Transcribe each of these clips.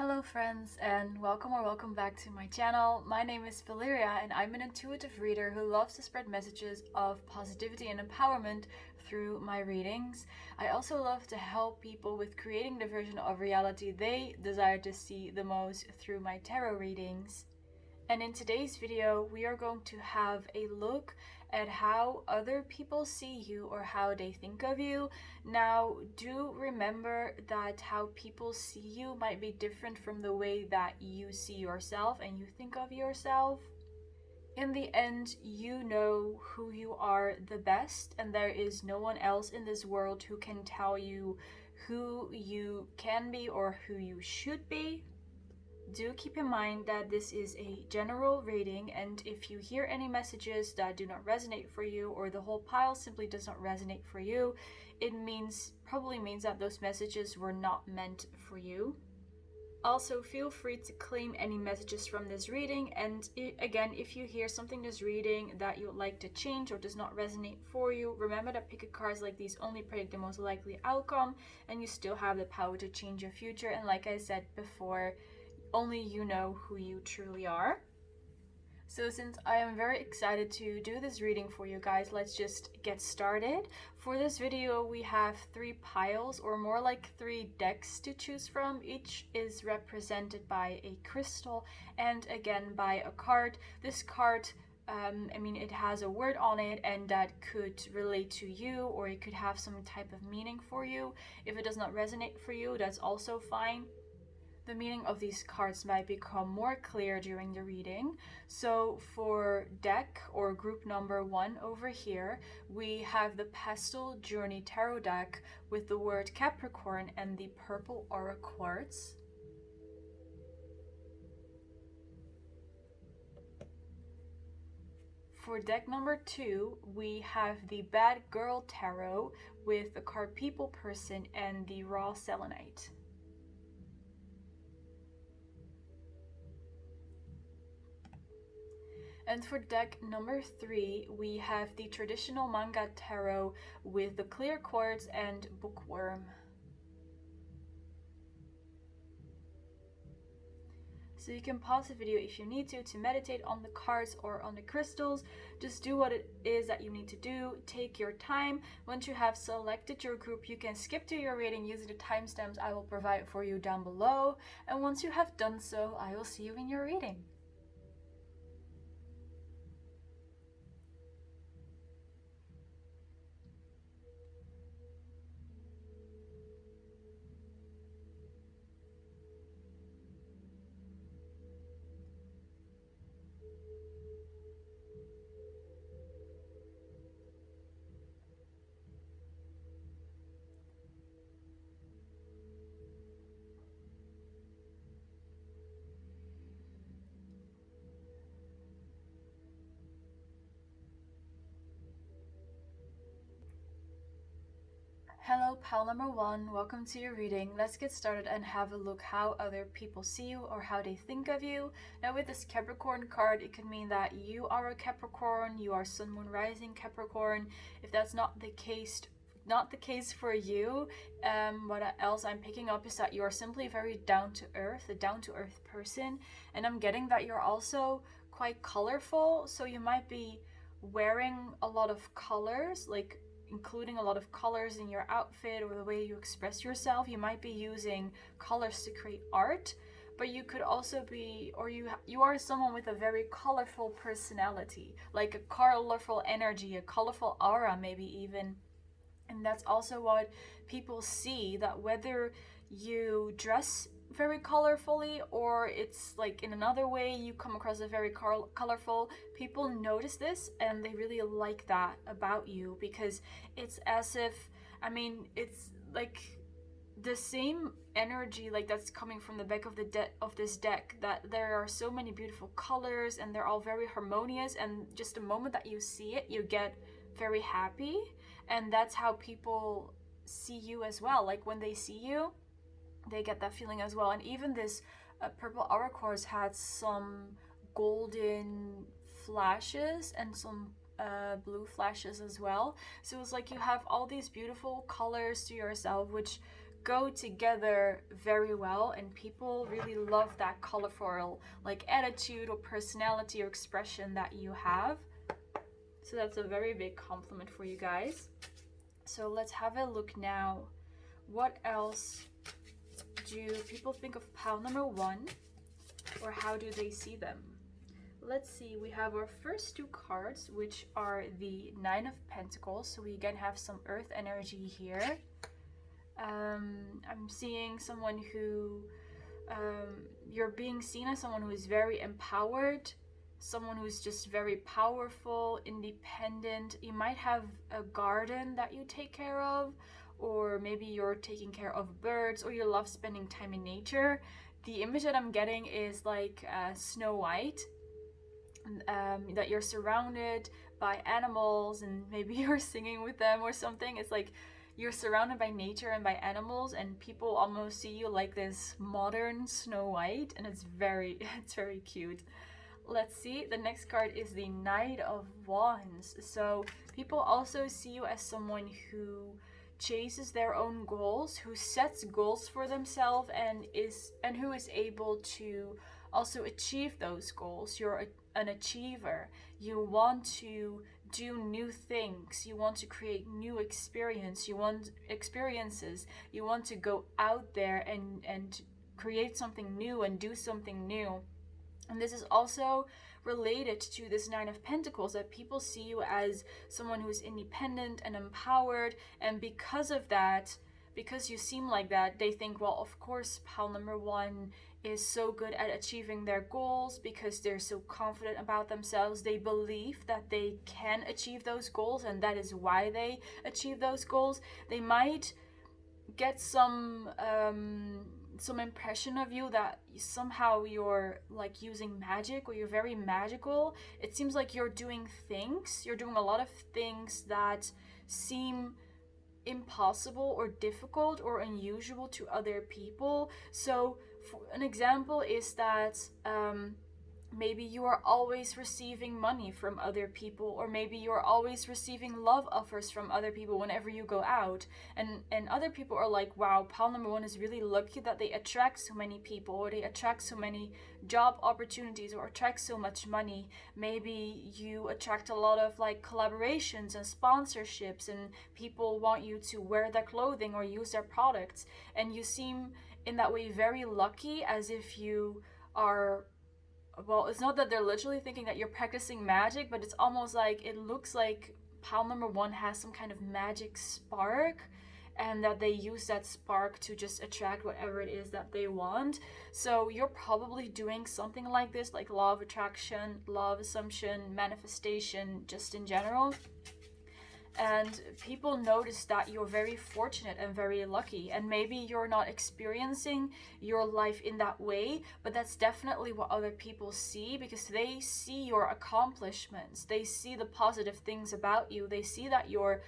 Hello friends, and welcome back to my channel. My name is Valeria and I'm an intuitive reader who loves to spread messages of positivity and empowerment through my readings. I also love to help people with creating the version of reality they desire to see the most through my tarot readings. And in today's video, we are going to have a look at how other people see you or how they think of you. Now, do remember that how people see you might be different from the way that you see yourself and you think of yourself. In the end, you know who you are the best, and there is no one else in this world who can tell you who you can be or who you should be. Do keep in mind that this is a general reading, and if you hear any messages that do not resonate for you or the whole pile simply does not resonate for you, it probably means that those messages were not meant for you. Also, feel free to claim any messages from this reading, and again, if you hear something in this reading that you would like to change or does not resonate for you, remember that pick cards like these only predict the most likely outcome, and you still have the power to change your future. And like I said before, only you know who you truly are. So since I am very excited to do this reading for you guys, let's just get started. For this video, we have 3 piles, or more like 3 decks to choose from. Each is represented by a crystal and again by a card. This card, it has a word on it, and that could relate to you, or it could have some type of meaning for you. If it does not resonate for you, that's also fine. The meaning of these cards might become more clear during the reading. So for deck or group number 1 over here, we have the Pastel Journey Tarot deck with the word Capricorn and the purple aura quartz. For deck number 2, we have the Bad Girl Tarot with the card People Person and the raw Selenite. And for deck number 3, we have the traditional Manga Tarot with the clear quartz and bookworm. So you can pause the video if you need to meditate on the cards or on the crystals. Just do what it is that you need to do. Take your time. Once you have selected your group, you can skip to your reading using the timestamps I will provide for you down below. And once you have done so, I will see you in your reading. Hello pile number 1, welcome to your reading. Let's get started and have a look how other people see you or how they think of you. Now with this Capricorn card, it could mean that you are a Capricorn, you are Sun, Moon, Rising Capricorn. If that's not the case for you, what else I'm picking up is that you're simply very down to earth, a down to earth person, and I'm getting that you're also quite colorful, so you might be wearing a lot of colors, like including a lot of colors in your outfit or the way you express yourself. You might be using colors to create art, but you could also be, or you are someone with a very colorful personality, like a colorful energy, a colorful aura maybe even. And that's also what people see, that whether you dress very colorfully or it's like in another way you come across as very colorful, people notice this and they really like that about you, because it's as if, it's like the same energy like that's coming from the back of this deck, that there are so many beautiful colors and they're all very harmonious, and just the moment that you see it you get very happy. And that's how people see you as well. Like when they see you, they get that feeling as well. And even this purple aura quartz had some golden flashes and some blue flashes as well. So it's like you have all these beautiful colors to yourself, which go together very well, and people really love that colorful like attitude or personality or expression that you have. So that's a very big compliment for you guys. So let's have a look now. What else do people think of pile number 1, or how do they see them? Let's see, we have our first 2 cards, which are the 9 of Pentacles. So we again have some earth energy here. I'm seeing someone who, you're being seen as someone who is very empowered, someone who's just very powerful, independent. You might have a garden that you take care of, or maybe you're taking care of birds, or you love spending time in nature. The image that I'm getting is like Snow White, that you're surrounded by animals and maybe you're singing with them or something. It's like you're surrounded by nature and by animals, and people almost see you like this modern Snow White, and it's very cute. Let's see, the next card is the Knight of Wands. So people also see you as someone who chases their own goals, who sets goals for themselves, and who is able to also achieve those goals. You're an achiever. You want to do new things. You want to create new experiences. You want to go out there and create something new and do something new. And this is also related to this 9 of Pentacles, that people see you as someone who's independent and empowered, and because of that, because you seem like that, they think, well, of course pile number 1 is so good at achieving their goals because they're so confident about themselves. They believe that they can achieve those goals, and that is why they achieve those goals. They might get some impression of you that somehow you're like using magic, or you're very magical. It seems like you're doing a lot of things that seem impossible or difficult or unusual to other people. So an example is that maybe you are always receiving money from other people, or maybe you're always receiving love offers from other people whenever you go out, and other people are like, wow, pile number 1 is really lucky that they attract so many people, or they attract so many job opportunities, or attract so much money. Maybe you attract a lot of like collaborations and sponsorships, and people want you to wear their clothing or use their products, and you seem in that way very lucky, as if you are, well, it's not that they're literally thinking that you're practicing magic, but it's almost like, it looks like pile number 1 has some kind of magic spark, and that they use that spark to just attract whatever it is that they want. So you're probably doing something like this, like law of attraction, law of assumption, manifestation, just in general. And people notice that you're very fortunate and very lucky, and maybe you're not experiencing your life in that way, but that's definitely what other people see, because they see your accomplishments, they see the positive things about you, they see that you're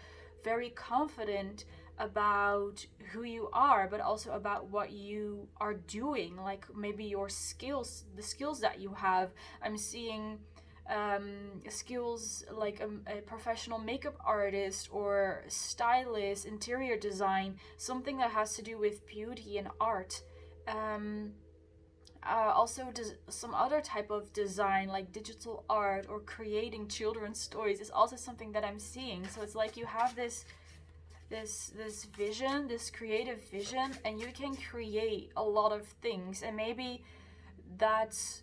very confident about who you are, but also about what you are doing, like maybe your skills, the skills that you have. I'm seeing skills like a professional makeup artist or stylist, interior design, something that has to do with beauty and art. Also some other type of design like digital art or creating children's stories is also something that I'm seeing. So it's like you have this vision, this creative vision, and you can create a lot of things, and maybe that's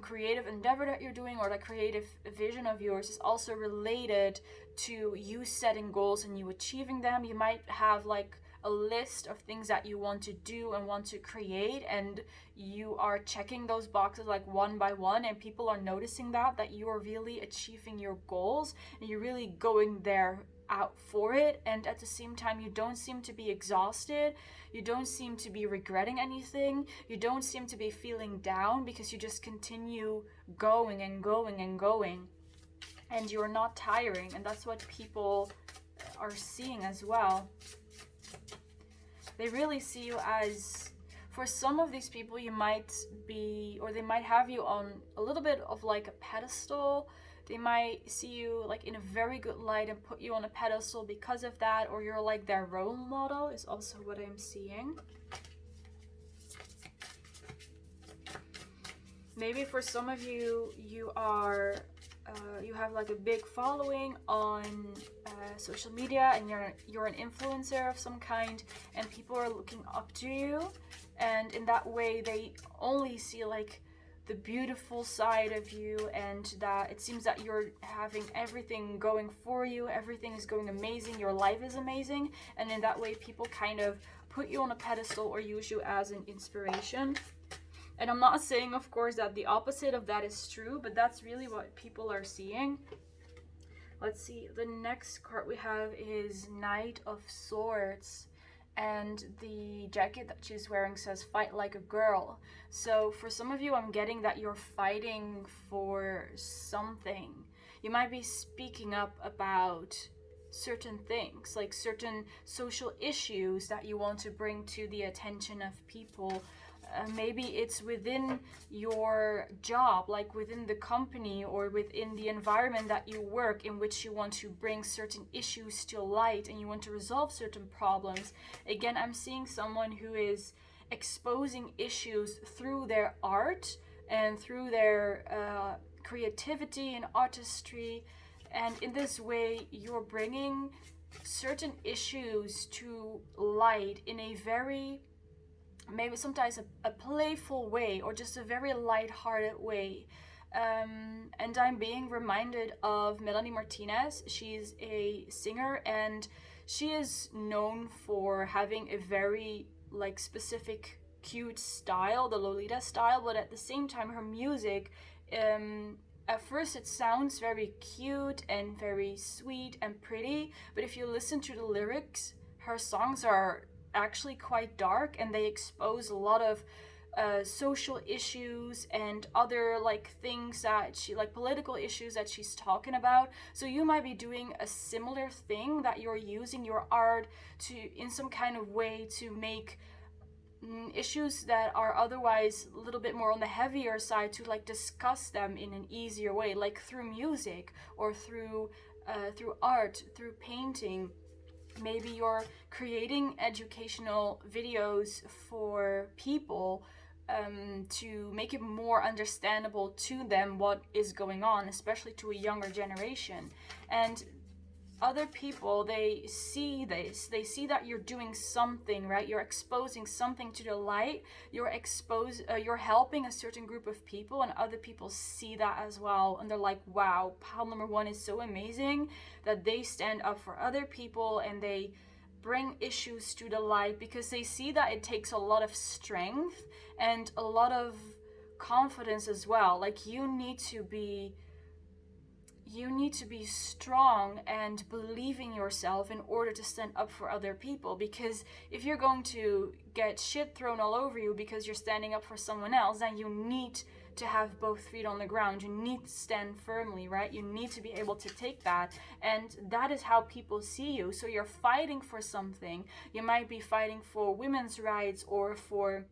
creative endeavor that you're doing, or that creative vision of yours, is also related to you setting goals and you achieving them. You might have like a list of things that you want to do and want to create, and you are checking those boxes like one by one, and people are noticing that you are really achieving your goals and you're really going there out for it. And at the same time, you don't seem to be exhausted, you don't seem to be regretting anything, you don't seem to be feeling down, because you just continue going and going and going, and you're not tiring. And that's what people are seeing as well. They really see you as, for some of these people, you might be, or they might have you on a little bit of like a pedestal. They might see you like in a very good light and put you on a pedestal because of that, or you're like their role model is also what I'm seeing. Maybe for some of you, you have like a big following on social media, and you're an influencer of some kind, and people are looking up to you, and in that way they only see like the beautiful side of you, and that it seems that you're having everything going for you, everything is going amazing, your life is amazing, and in that way people kind of put you on a pedestal or use you as an inspiration. And I'm not saying, of course, that the opposite of that is true, but that's really what people are seeing. Let's see, the next card we have is Knight of Swords. And the jacket that she's wearing says, fight like a girl. So for some of you, I'm getting that you're fighting for something. You might be speaking up about certain things, like certain social issues that you want to bring to the attention of people. Maybe it's within your job, like within the company or within the environment that you work, in which you want to bring certain issues to light and you want to resolve certain problems. Again, I'm seeing someone who is exposing issues through their art and through their creativity and artistry. And in this way, you're bringing certain issues to light in a very, maybe sometimes a playful way, or just a very light-hearted way. And I'm being reminded of Melanie Martinez. She's a singer, and she is known for having a very like specific cute style, the Lolita style, but at the same time her music, at first it sounds very cute and very sweet and pretty, but if you listen to the lyrics, her songs are actually quite dark, and they expose a lot of social issues and other like things that she, like political issues that she's talking about. So you might be doing a similar thing, that you're using your art to, in some kind of way, to make issues that are otherwise a little bit more on the heavier side, to like discuss them in an easier way, like through music or through art, through painting. Maybe you're creating educational videos for people, to make it more understandable to them what is going on, especially to a younger generation. And other people, they see this, they see that you're doing something, right? You're exposing something to the light, you're helping a certain group of people, and other people see that as well, and they're like, wow, pile number one is so amazing that they stand up for other people and they bring issues to the light, because they see that it takes a lot of strength and a lot of confidence as well. Like you need to be strong and believe in yourself in order to stand up for other people, because if you're going to get shit thrown all over you because you're standing up for someone else, then you need to have both feet on the ground. You need to stand firmly, right? You need to be able to take that, and that is how people see you. So you're fighting for something. You might be fighting for women's rights or for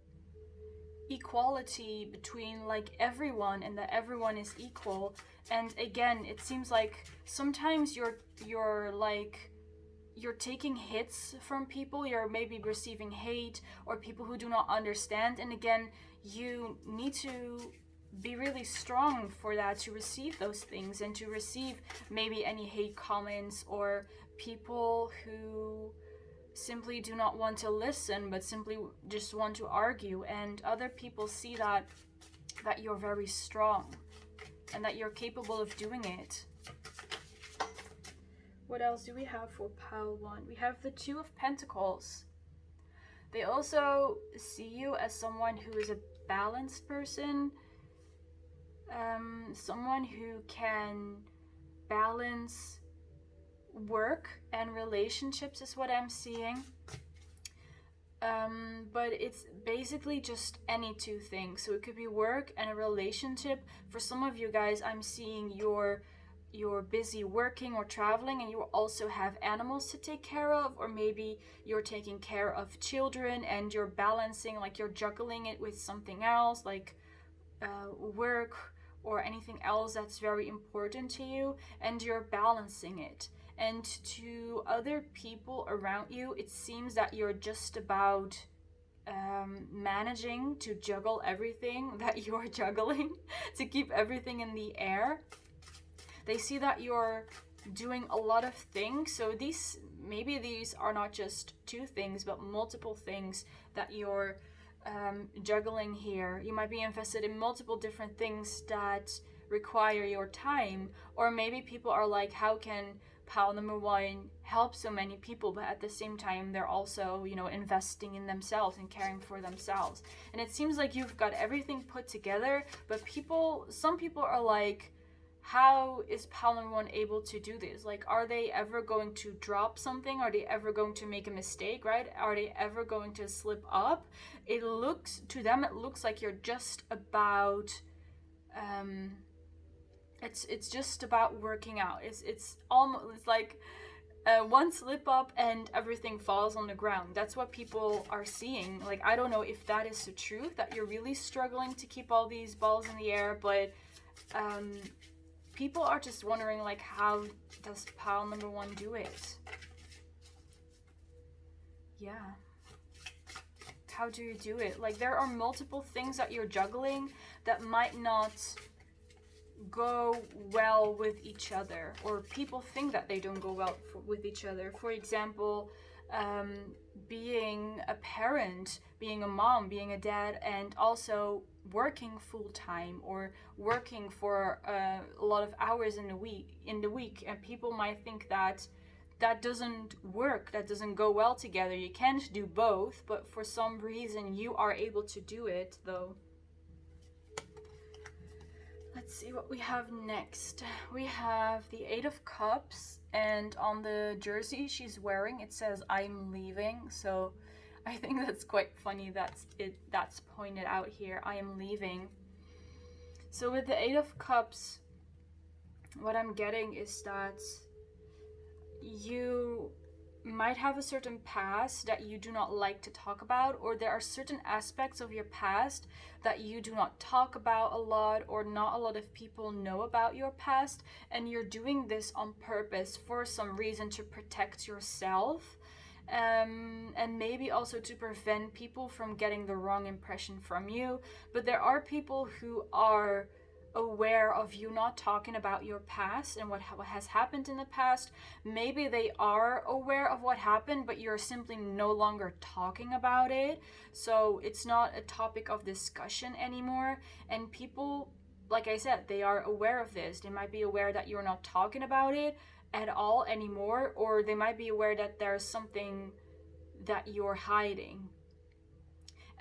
equality between like everyone, and that everyone is equal. And again, it seems like sometimes you're taking hits from people, you're maybe receiving hate or people who do not understand, and again, you need to be really strong for that, to receive those things and to receive maybe any hate comments or people who simply do not want to listen but simply just want to argue. And other people see that you're very strong and that you're capable of doing it. What else do we have for pile one? We have the Two of Pentacles. They also see you as someone who is a balanced person, someone who can balance work and relationships is what I'm seeing. But it's basically just any two things. So it could be work and a relationship. For some of you guys, I'm seeing you're busy working or traveling, and you also have animals to take care of, or maybe you're taking care of children and you're balancing, like you're juggling it with something else, like work or anything else that's very important to you, and you're balancing it. And to other people around you, it seems that you're just about managing to juggle everything that you're juggling, to keep everything in the air. They see that you're doing a lot of things. So maybe these are not just two things, but multiple things that you're juggling here. You might be invested in multiple different things that require your time. Or maybe people are like, how can pal number one help so many people, but at the same time they're also, investing in themselves and caring for themselves. And it seems like you've got everything put together, but some people are like, how is pal number one able to do this? Like, are they ever going to drop something? Are they ever going to make a mistake, right? Are they ever going to slip up? It looks like you're just about it's just about working out. It's like one slip up and everything falls on the ground. That's what people are seeing. Like, I don't know if that is the truth, that you're really struggling to keep all these balls in the air, but people are just wondering, like, how does pal number one do it? Yeah. How do you do it? Like, there are multiple things that you're juggling that might not go well with each other, or people think that they don't go well with each other. For example, being a parent, being a mom, being a dad, and also working full-time or working for a lot of hours in the week, and people might think that doesn't work, that doesn't go well together. You can't do both, but for some reason you are able to do it though. Let's see what we have next. We have the 8 of Cups, and on the jersey she's wearing, it says, "I'm leaving." So I think that's quite funny that's pointed out here, "I am leaving." So with the 8 of Cups, what I'm getting is that you might have a certain past that you do not like to talk about, or there are certain aspects of your past that you do not talk about a lot, or not a lot of people know about your past, and you're doing this on purpose for some reason, to protect yourself, and maybe also to prevent people from getting the wrong impression from you. But there are people who are aware of you not talking about your past and what has happened in the past. Maybe they are aware of what happened, but you're simply no longer talking about it, so it's not a topic of discussion anymore. And people, like I said, they are aware of this. They might be aware that you're not talking about it at all anymore, or they might be aware that there's something that you're hiding.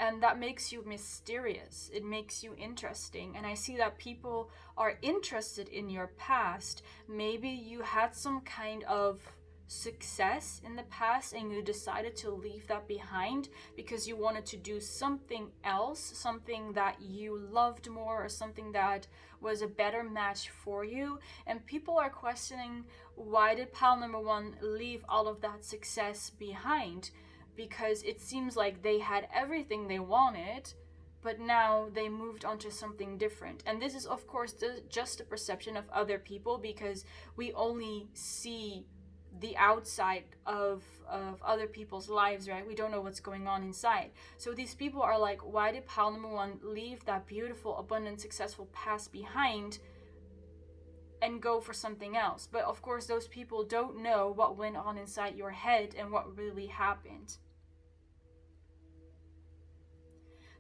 And that makes you mysterious. It makes you interesting. And I see that people are interested in your past. Maybe you had some kind of success in the past and you decided to leave that behind because you wanted to do something else, something that you loved more, or something that was a better match for you. And people are questioning, why did pal number one leave all of that success behind? Because it seems like they had everything they wanted, but now they moved on to something different. And this is, of course, just a perception of other people, because we only see the outside of other people's lives, right? We don't know what's going on inside. So these people are like, why did pal number one leave that beautiful, abundant, successful past behind and go for something else? But of course, those people don't know what went on inside your head and what really happened.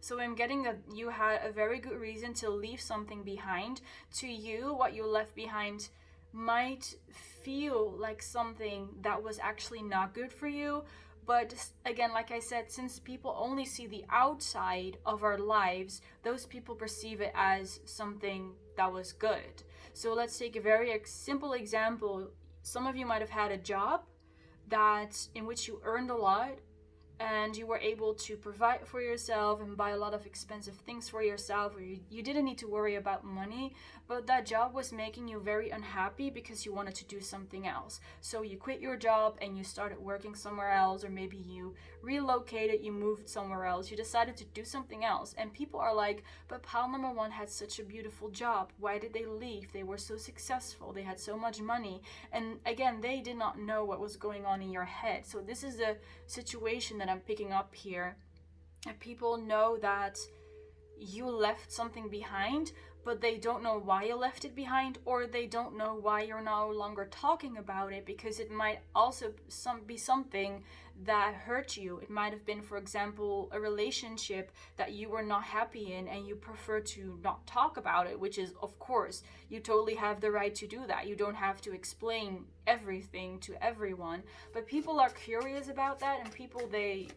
So I'm getting that you had a very good reason to leave something behind. To you, what you left behind might feel like something that was actually not good for you. But again, like I said, since people only see the outside of our lives, those people perceive it as something that was good. So let's take a very simple example. Some of you might have had a job in which you earned a lot, and you were able to provide for yourself and buy a lot of expensive things for yourself, or you didn't need to worry about money, but that job was making you very unhappy because you wanted to do something else. So you quit your job and you started working somewhere else, or maybe you relocated, you moved somewhere else, you decided to do something else. And people are like, but pile number one had such a beautiful job. Why did they leave? They were so successful. They had so much money. And again, they did not know what was going on in your head. So this is the situation that I'm picking up here. And people know that you left something behind, but they don't know why you left it behind, or they don't know why you're no longer talking about it, because it might also be something that hurt you. It might have been, for example, a relationship that you were not happy in and you prefer to not talk about it, which is, of course, you totally have the right to do that. You don't have to explain everything to everyone, but people are curious about that, and people, they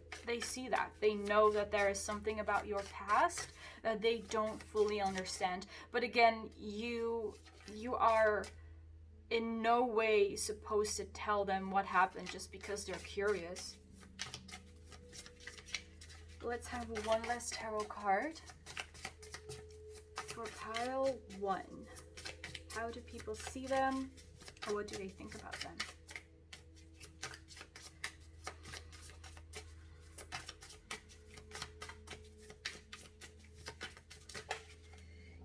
see that. They know that there is something about your past that they don't fully understand. But again, you are in no way supposed to tell them what happened just because they're curious. Let's have one last tarot card for pile 1. How do people see them, or what do they think about them?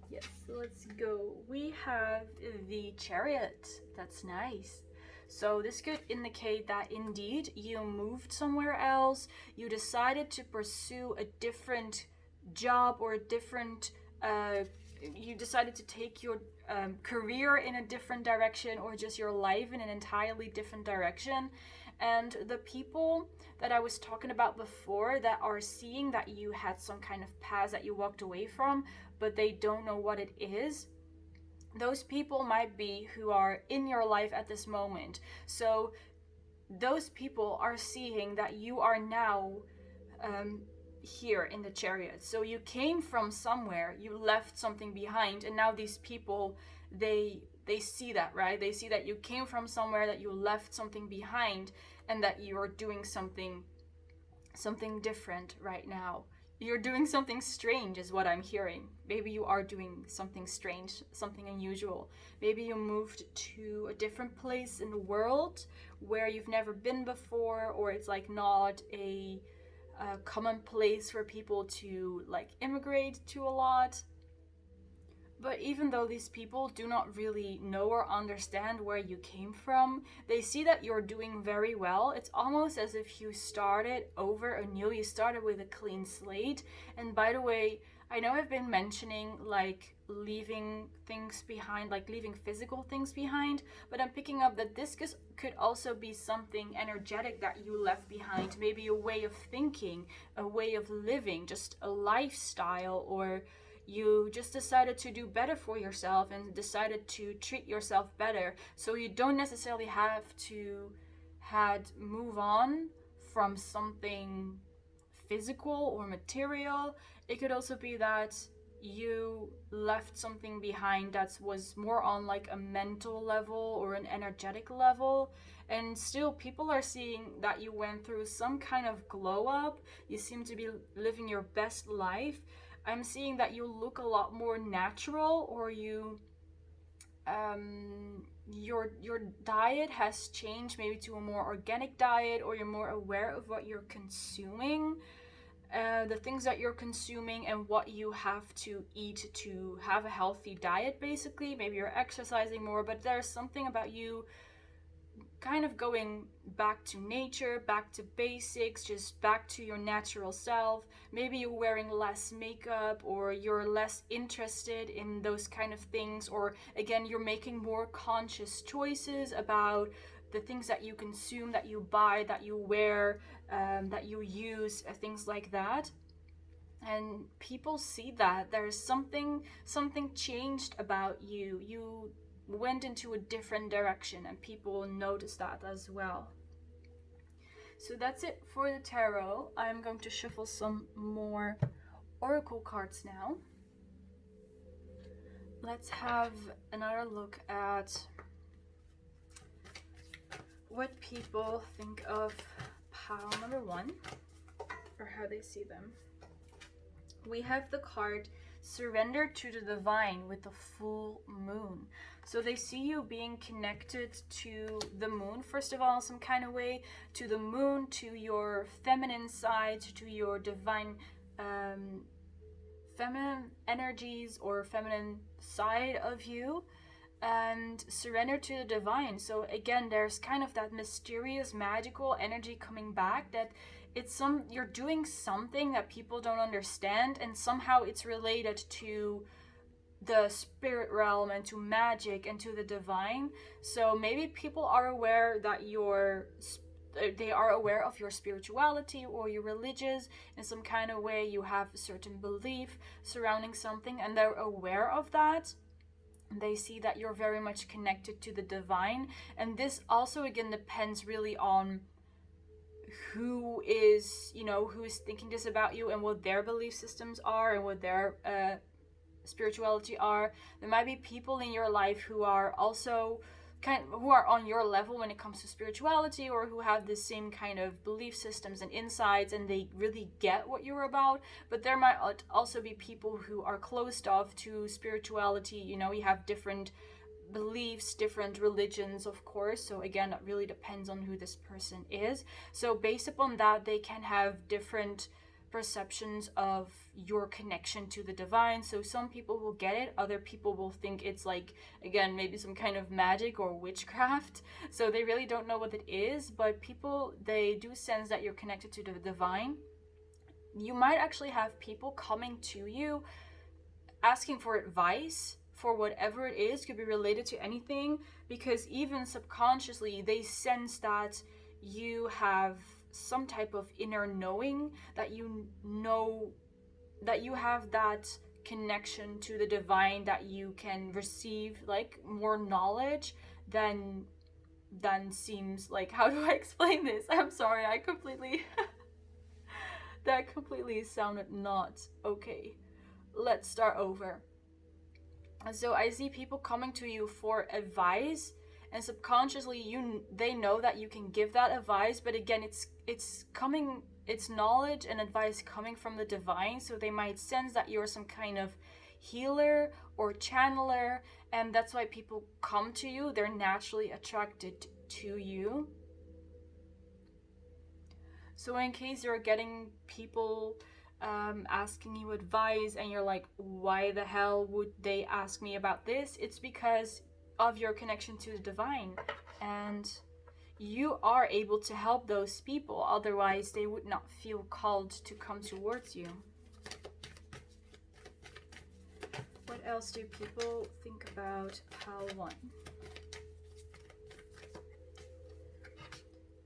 Yes, let's go. We have the Chariot. That's nice. So this could indicate that indeed you moved somewhere else, you decided to pursue a different job, or a different, you decided to take your career in a different direction, or just your life in an entirely different direction. And the people that I was talking about before that are seeing that you had some kind of past that you walked away from, but they don't know what it is, those people might be who are in your life at this moment. So those people are seeing that you are now here in the Chariot. So you came from somewhere, you left something behind, and now these people, they see that, right? They see that you came from somewhere, that you left something behind, and that you're doing something different right now. You're doing something strange is what I'm hearing. Maybe you are doing something strange, something unusual. Maybe you moved to a different place in the world where you've never been before, or it's like not a common place for people to like immigrate to a lot. But even though these people do not really know or understand where you came from, they see that you're doing very well. It's almost as if you started over anew. You started with a clean slate. And by the way, I know I've been mentioning like leaving things behind, like leaving physical things behind, but I'm picking up that this could also be something energetic that you left behind. Maybe a way of thinking, a way of living, just a lifestyle, or you just decided to do better for yourself and decided to treat yourself better. So you don't necessarily have to move on from something physical or material. It could also be that you left something behind that was more on like a mental level or an energetic level. And still people are seeing that you went through some kind of glow up. You seem to be living your best life. I'm seeing that you look a lot more natural, or you your diet has changed maybe to a more organic diet, or you're more aware of what you're consuming, the things that you're consuming, and what you have to eat to have a healthy diet. Basically, maybe you're exercising more, but there's something about you kind of going back to nature, back to basics, just back to your natural self. Maybe you're wearing less makeup, or you're less interested in those kind of things, or again, you're making more conscious choices about the things that you consume, that you buy, that you wear, that you use, things like that. And people see that there's something changed about you. You went into a different direction, and people notice that as well. So that's it for the tarot. I'm going to shuffle some more oracle cards now. Let's have another look at what people think of pile number 1. or how they see them. We have the card Surrender to the Divine with the full moon. So they see you being connected to the moon, first of all, some kind of way, to the moon, to your feminine side, to your divine feminine energies or feminine side of you, and surrender to the divine. So again, there's kind of that mysterious magical energy coming back, that you're doing something that people don't understand, and somehow it's related to the spirit realm and to magic and to the divine. So maybe people are aware that they are aware of your spirituality or your religious in some kind of way. You have a certain belief surrounding something, and they're aware of that. They see that you're very much connected to the divine. And this also again depends really on who is thinking this about you, and what their belief systems are, and what their spirituality are. There might be people in your life who are also who are on your level when it comes to spirituality, or who have the same kind of belief systems and insights, and they really get what you're about. But there might also be people who are closed off to spirituality. You have different beliefs, different religions, of course. So again, it really depends on who this person is. So based upon that, they can have different perceptions of your connection to the divine. So some people will get it, other people will think it's like, again, maybe some kind of magic or witchcraft. So they really don't know what it is, but people, they do sense that you're connected to the divine. You might actually have people coming to you asking for advice for whatever it is. Could be related to anything, because even subconsciously they sense that you have some type of inner knowing, that you know that you have that connection to the divine, that you can receive like more knowledge than seems like, how do I explain this? I'm sorry, I completely that completely sounded not okay. Let's start over. So I see people coming to you for advice, and subconsciously they know that you can give that advice, but again, it's knowledge and advice coming from the divine. So they might sense that you're some kind of healer or channeler, and that's why people come to you. They're naturally attracted to you. So in case you're getting people asking you advice and you're like, why the hell would they ask me about this? It's because of your connection to the divine, and you are able to help those people. Otherwise they would not feel called to come towards you. What else do people think about pile 1?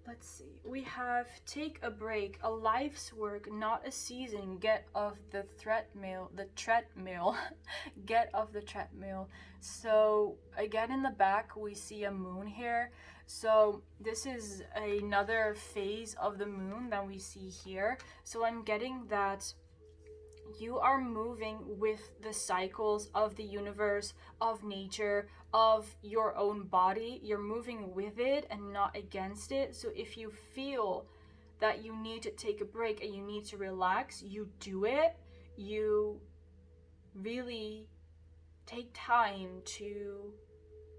Let's see. We have take a break, a life's work, not a season. Get off the treadmill. Get off the treadmill. So again, in the back, we see a moon here. So this is another phase of the moon that we see here. So I'm getting that you are moving with the cycles of the universe, of nature, of your own body. You're moving with it and not against it. So if you feel that you need to take a break and you need to relax, you do it. You really take time to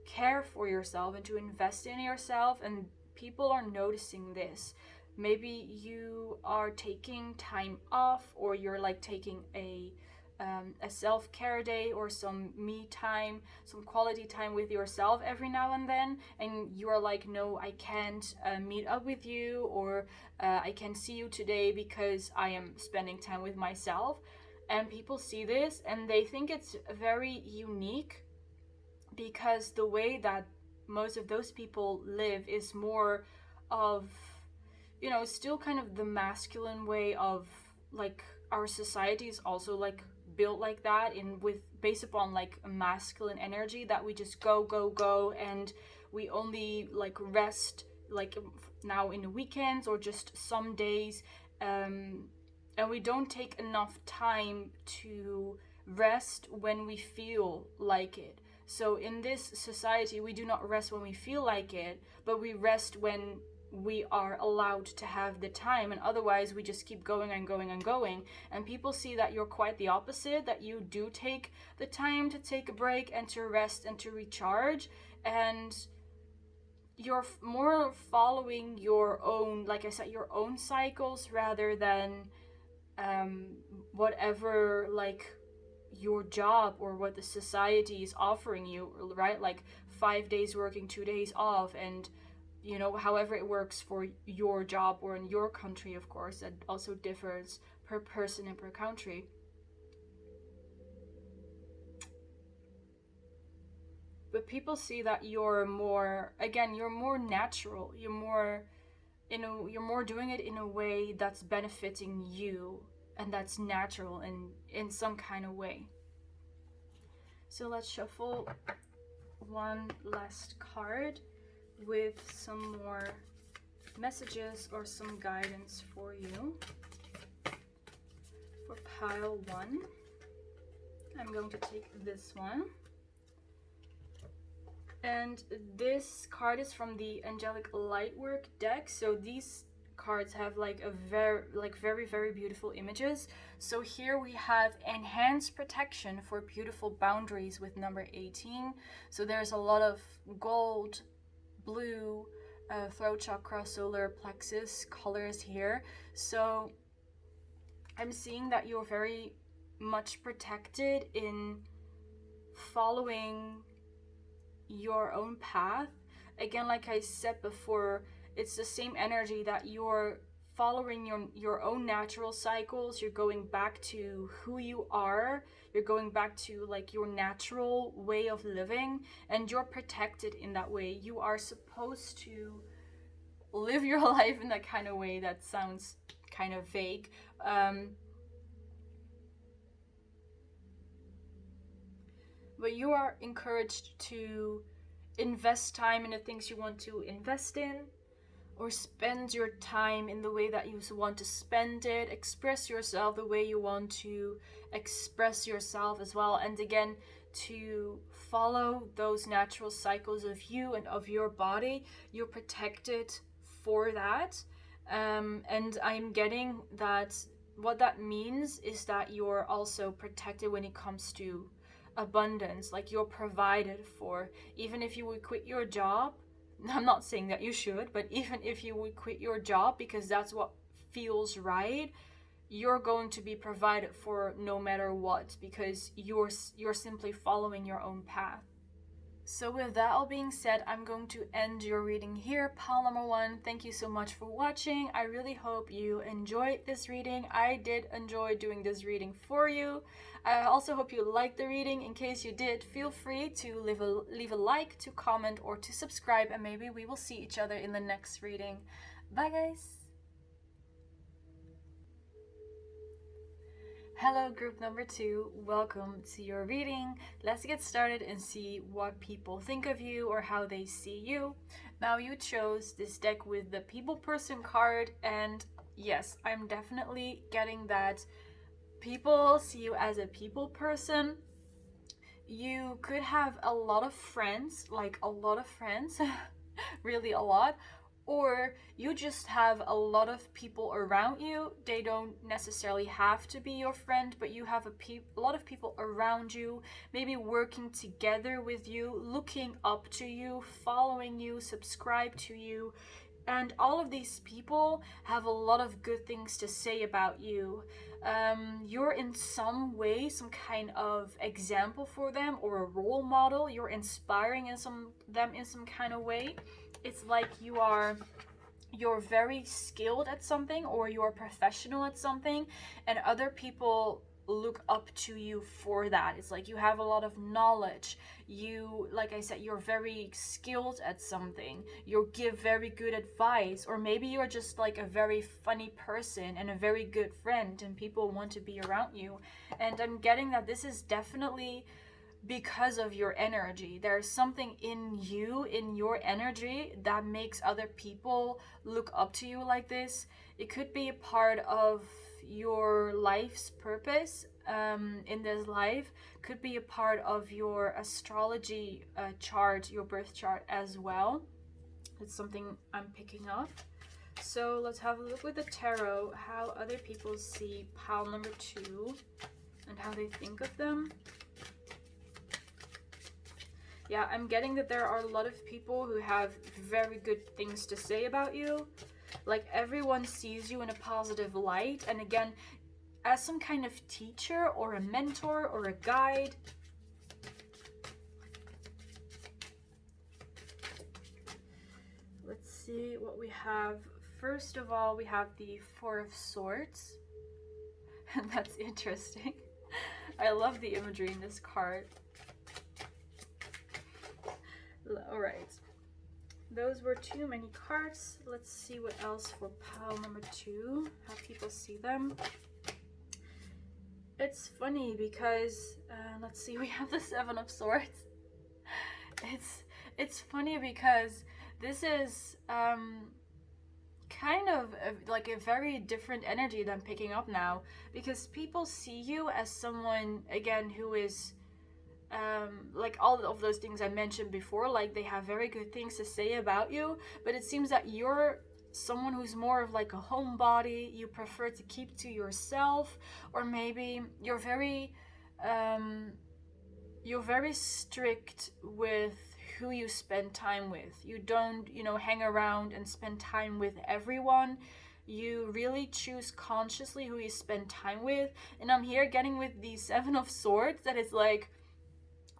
care for yourself and to invest in yourself, and people are noticing this. Maybe you are taking time off, or you're like taking a self-care day, or some me time, some quality time with yourself every now and then, and you are like, no, I can't meet up with you, or I can't see you today because I am spending time with myself. And people see this and they think it's very unique, because the way that most of those people live is more of, still kind of the masculine way of, like, our society is also like built like that, based upon like a masculine energy, that we just go, and we only like rest like now in the weekends or just some days, and we don't take enough time to rest when we feel like it. So in this society, we do not rest when we feel like it, but we rest when we are allowed to have the time, and otherwise we just keep going and going and going. And people see that you're quite the opposite, that you do take the time to take a break and to rest and to recharge, and you're more following your own, like I said, your own cycles rather than whatever, like, your job or what the society is offering you, right? Like 5 days working, 2 days off, and you know, however it works for your job or in your country, of course, that also differs per person and per country. But people see that you're more, again, you're more natural, you're more, you're more doing it in a way that's benefiting you and that's natural and in some kind of way. So let's shuffle one last card with some more messages or some guidance for you. For pile 1, I'm going to take this one. And this card is from the Angelic Lightword deck. So these cards have like a very very beautiful images. So here we have enhanced protection for beautiful boundaries with number 18. So there's a lot of gold, blue, throat chakra, solar plexus colors here. So I'm seeing that you're very much protected in following your own path. Again, like I said before, it's the same energy that you're following your own natural cycles. You're going back to who you are. You're going back to like your natural way of living, and you're protected in that way. You are supposed to live your life in that kind of way. That sounds kind of vague. But you are encouraged to invest time in the things you want to invest in, or spend your time in the way that you want to spend it. Express yourself the way you want to express yourself as well. And again, to follow those natural cycles of you and of your body. You're protected for that. And I'm getting that what that means is that you're also protected when it comes to abundance. Like, you're provided for. Even if you would quit your job, I'm not saying that you should, but even if you would quit your job because that's what feels right, you're going to be provided for no matter what, because you're simply following your own path. So with that all being said, I'm going to end your reading here. Pile number 1, thank you so much for watching. I really hope you enjoyed this reading. I did enjoy doing this reading for you. I also hope you liked the reading. In case you did, feel free to leave a like, to comment, or to subscribe, and maybe we will see each other in the next reading. Bye guys! Hello group number 2, welcome to your reading. Let's get started and see what people think of you or how they see you. Now, you chose this deck with the people person card, and yes, I'm definitely getting that people see you as a people person. You could have a lot of friends, like a lot of friends, really a lot, or you just have a lot of people around you. They don't necessarily have to be your friend, but you have a lot of people around you, maybe working together with you, looking up to you, following you, subscribe to you. And all of these people have a lot of good things to say about you. You're in some way some kind of example for them, or a role model. You're inspiring them in some kind of way. It's like you're very skilled at something, or you're professional at something, and other people look up to you for that. It's like you have a lot of knowledge. You, like I said, you're very skilled at something. You give very good advice, or maybe you're just like a very funny person and a very good friend, and people want to be around you. And I'm getting that this is definitely because of your energy. There's something in you, in your energy, that makes other people look up to you like this. It could be a part of your life's purpose in this life, could be a part of your astrology chart, your birth chart as well. It's something I'm picking up. So let's have a look with the tarot, how other people see pile number 2 and how they think of them. Yeah, I'm getting that there are a lot of people who have very good things to say about you. Like, everyone sees you in a positive light, and again, as some kind of teacher or a mentor or a guide. Let's see what we have. First of all, we have the Four of Swords. And that's interesting. I love the imagery in this card. Alright. Those were too many cards. Let's see what else for pile number 2. How people see them. It's funny because, let's see, we have the Seven of Swords. It's funny because this is kind of like a very different energy that I'm picking up now, because people see you as someone, again, who is like all of those things I mentioned before, like they have very good things to say about you, but it seems that you're someone who's more of like a homebody. You prefer to keep to yourself, or maybe you're very strict with who you spend time with. You don't, hang around and spend time with everyone. You really choose consciously who you spend time with. And I'm here getting with the Seven of Swords that it's like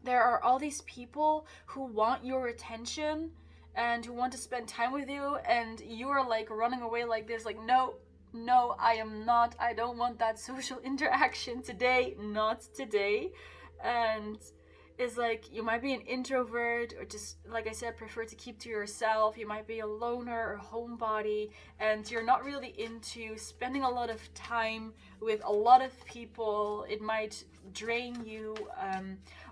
there are all these people who want your attention and who want to spend time with you, and you are like running away like this, like, no, I am not, I don't want that social interaction today, not today. And it's like you might be an introvert, or just, like I said, prefer to keep to yourself. You might be a loner or homebody, and you're not really into spending a lot of time with a lot of people. It might drain you,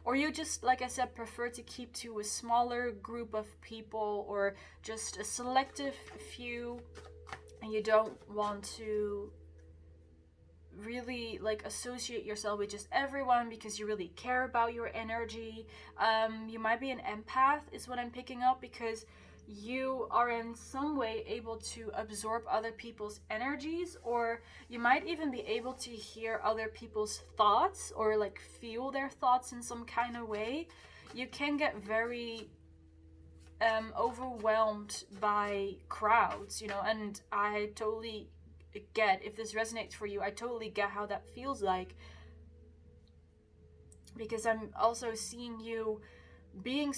or you just, like I said, prefer to keep to a smaller group of people, or just a selective few, and you don't want to really like associate yourself with just everyone because you really care about your energy. You might be an empath is what I'm picking up, because you are in some way able to absorb other people's energies, or you might even be able to hear other people's thoughts, or like feel their thoughts in some kind of way. You can get very overwhelmed by crowds, and I totally get, if this resonates for you, I totally get how that feels like, because I'm also seeing you being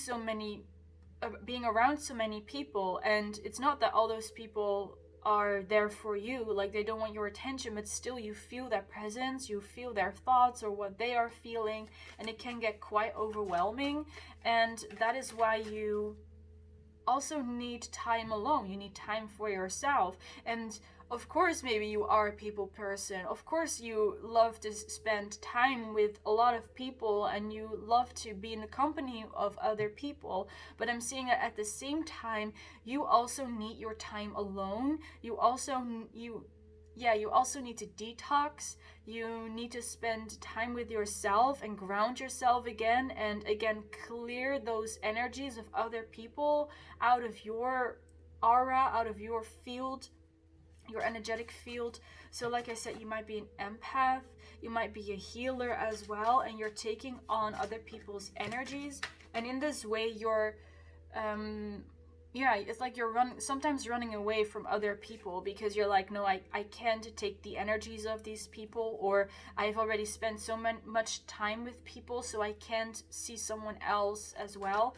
around so many people, and it's not that all those people are there for you, like they don't want your attention, but still you feel their presence, you feel their thoughts or what they are feeling, and it can get quite overwhelming. And that is why you also need time alone. You need time for yourself. And of course, maybe you are a people person. Of course, you love to spend time with a lot of people, and you love to be in the company of other people. But I'm seeing that at the same time, you also need your time alone. You also need to detox. You need to spend time with yourself and ground yourself again, and again clear those energies of other people out of your aura, out of your field, your energetic field. So like I said, you might be an empath, you might be a healer as well, and you're taking on other people's energies, and in this way you're it's like you're sometimes running away from other people, because you're like, no, I can't take the energies of these people, or I've already spent so much time with people, so I can't see someone else as well.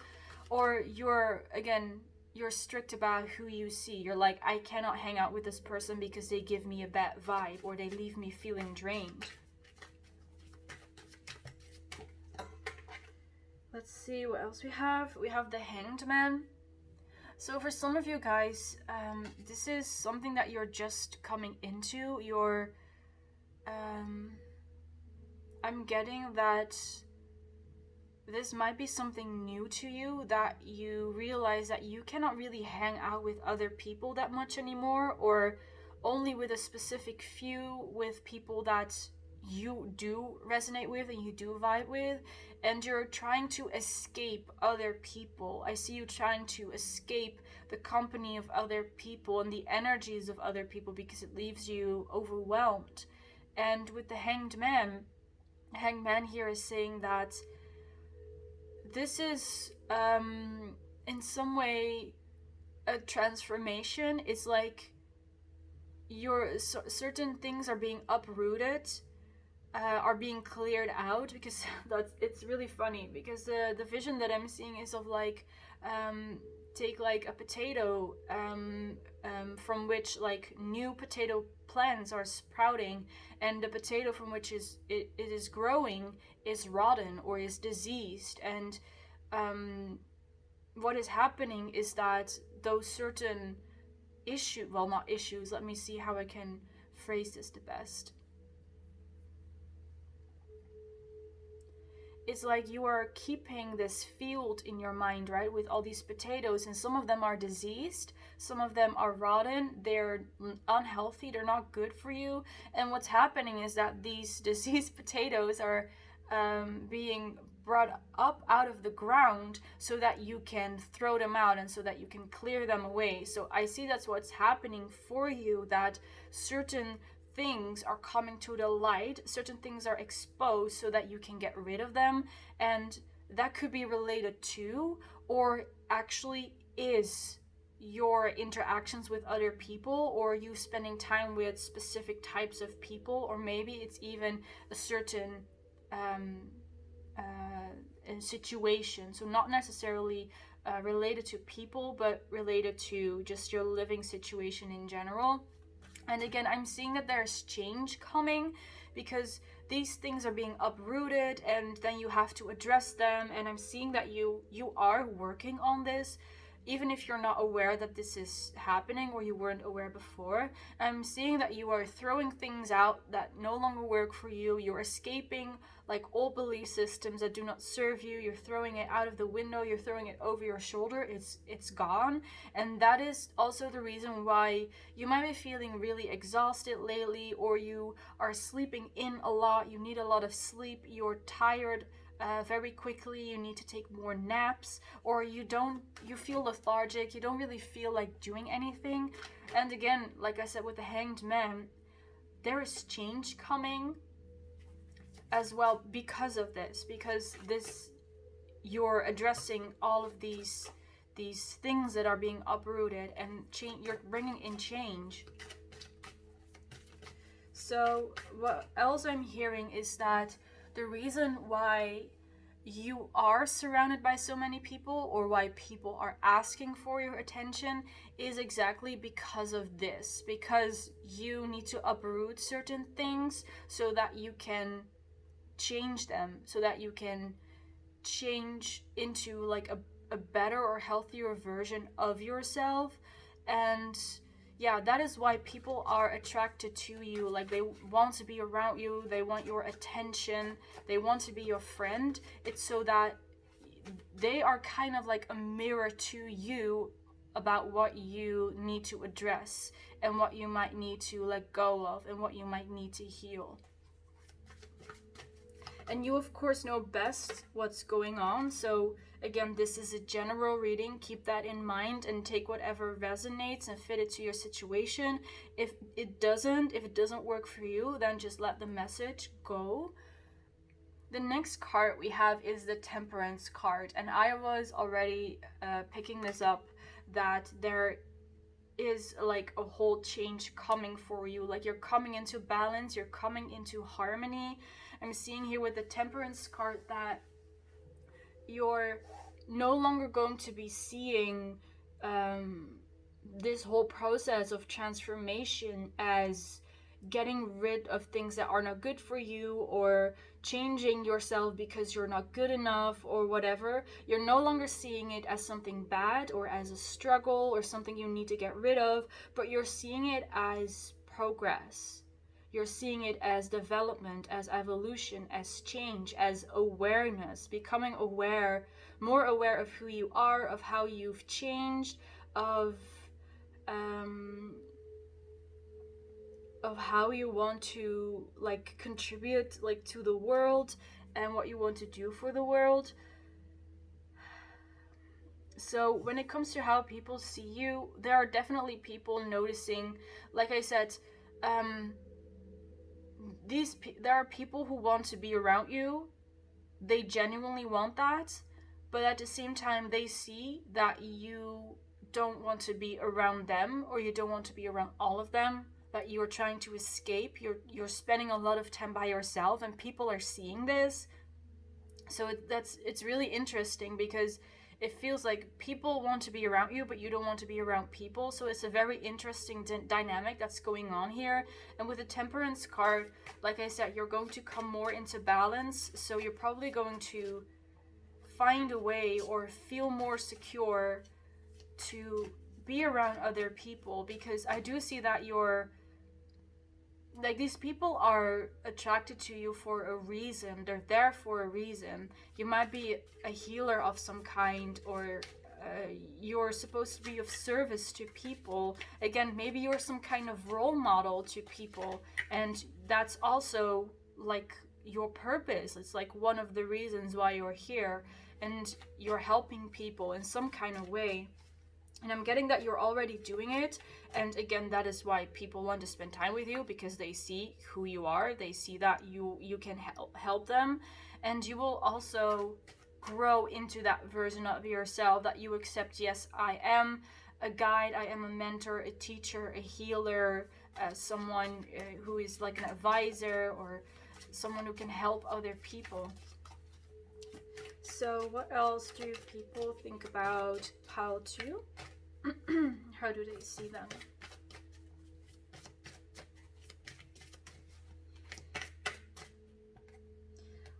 Or you're strict about who you see. You're like, I cannot hang out with this person because they give me a bad vibe, or they leave me feeling drained. Let's see what else we have. We have the Hanged Man. So for some of you guys, this is something that you're just coming into. I'm getting that this might be something new to you, that you realize that you cannot really hang out with other people that much anymore, or only with a specific few, with people that you do resonate with and you do vibe with, and you're trying to escape other people. I see you trying to escape the company of other people and the energies of other people, because it leaves you overwhelmed. And with the Hanged Man here is saying that this is in some way a transformation. It's like certain things are being uprooted, are being cleared out, because it's really funny, because the vision that I'm seeing is of like, take like a potato, from which like new potato plants are sprouting, and the potato from which it is growing is rotten or is diseased. And what is happening is that those certain not issues, let me see how I can phrase this the best. It's like you are keeping this field in your mind, right, with all these potatoes, and some of them are diseased, some of them are rotten, they're unhealthy, they're not good for you. And what's happening is that these diseased potatoes are being brought up out of the ground so that you can throw them out and so that you can clear them away. So I see that's what's happening for you, that certain things are coming to the light, certain things are exposed so that you can get rid of them. And that could be related to, or actually is, your interactions with other people, or you spending time with specific types of people, or maybe it's even a certain situation. So not necessarily related to people, but related to just your living situation in general. And again, I'm seeing that there's change coming, because these things are being uprooted and then you have to address them. And I'm seeing that you are working on this, even if you're not aware that this is happening, or you weren't aware before. I'm seeing that you are throwing things out that no longer work for you. You're escaping like old belief systems that do not serve you. You're throwing it out of the window, you're throwing it over your shoulder. It's gone. And that is also the reason why you might be feeling really exhausted lately, or you are sleeping in a lot, you need a lot of sleep, you're tired very quickly, you need to take more naps, or you feel lethargic, you don't really feel like doing anything. And again, like I said, with the Hanged Man, there is change coming as well because of this, because you're addressing all of these things that are being uprooted, and you're bringing in change. So what else I'm hearing is that the reason why you are surrounded by so many people, or why people are asking for your attention, is exactly because of this, because you need to uproot certain things so that you can change them, so that you can change into like a better or healthier version of yourself. And yeah, that is why people are attracted to you. Like, they want to be around you, they want your attention, they want to be your friend. It's so that they are kind of like a mirror to you about what you need to address, and what you might need to let go of, and what you might need to heal. And you of course know best what's going on. So again, this is a general reading. Keep that in mind and take whatever resonates and fit it to your situation. If it doesn't work for you, then just let the message go. The next card we have is the Temperance card, and I was already picking this up, that there is like a whole change coming for you. Like, you're coming into balance, you're coming into harmony. I'm seeing here with the Temperance card that you're no longer going to be seeing this whole process of transformation as getting rid of things that are not good for you, or changing yourself because you're not good enough, or whatever. You're no longer seeing it as something bad, or as a struggle, or something you need to get rid of, but you're seeing it as progress. You're seeing it as development, as evolution, as change, as awareness, becoming aware, more aware of who you are, of how you've changed, of how you want to like contribute like to the world, and what you want to do for the world. So when it comes to how people see you, there are definitely people noticing, like I said, um, there are people who want to be around you. They genuinely want that, but at the same time they see that you don't want to be around them, or you don't want to be around all of them, that you're trying to escape. You're spending a lot of time by yourself, and people are seeing this. So it's really interesting, because it feels like people want to be around you, but you don't want to be around people. So it's a very interesting dynamic that's going on here. And with the Temperance card, like I said, you're going to come more into balance. So you're probably going to find a way or feel more secure to be around other people, because I do see that you're like, these people are attracted to you for a reason. They're there for a reason. You might be a healer of some kind, or you're supposed to be of service to people. Again, maybe you're some kind of role model to people, and that's also like your purpose. It's like one of the reasons why you're here, and you're helping people in some kind of way. And I'm getting that you're already doing it. And again, that is why people want to spend time with you, because they see who you are. They see that you can help them. And you will also grow into that version of yourself that you accept. Yes, I am a guide. I am a mentor, a teacher, a healer, someone who is like an advisor, or someone who can help other people. So what else do people think about how to? How do they see them?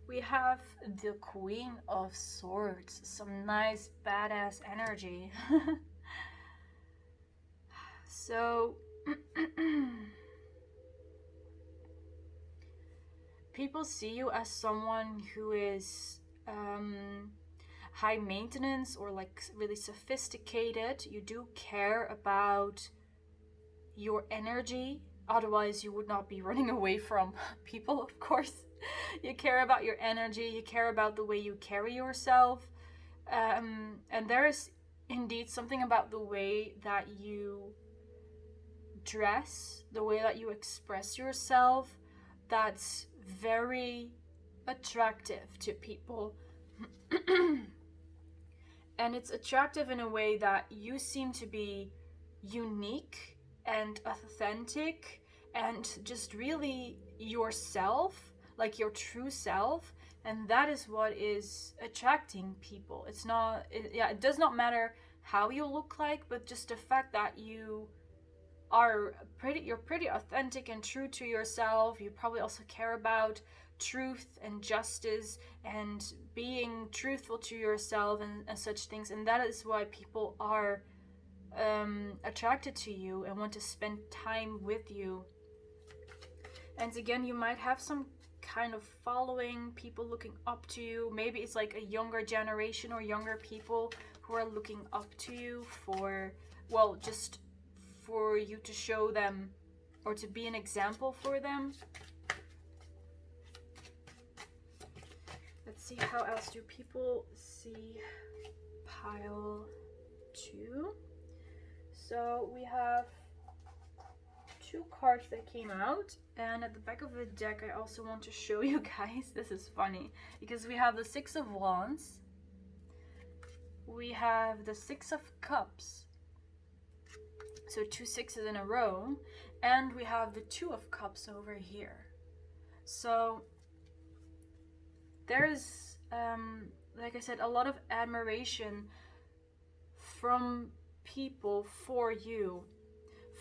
We have the Queen of Swords. Some nice badass energy. So people see you as someone who is high maintenance, or like really sophisticated. You do care about your energy, otherwise you would not be running away from people, of course. You care about your energy, you care about the way you carry yourself, and there is indeed something about the way that you dress, the way that you express yourself, that's very attractive to people. And it's attractive in a way that you seem to be unique and authentic and just really yourself, like your true self. And that is what is attracting people. It does not matter how you look like, but just the fact that you're pretty authentic and true to yourself. You probably also care about truth and justice and being truthful to yourself, and such things. And that is why people are attracted to you and want to spend time with you. And again, you might have some kind of following, people looking up to you. Maybe it's like a younger generation or younger people who are looking up to you for, well, just for you to show them or to be an example for them. Let's see, how else do people see pile 2? So we have 2 cards that came out, and at the back of the deck I also want to show you guys. This is funny because we have the 6 of Wands, we have the 6 of Cups, so 2 sixes in a row, and we have the 2 of Cups over here. So there's like I said, a lot of admiration from people for you.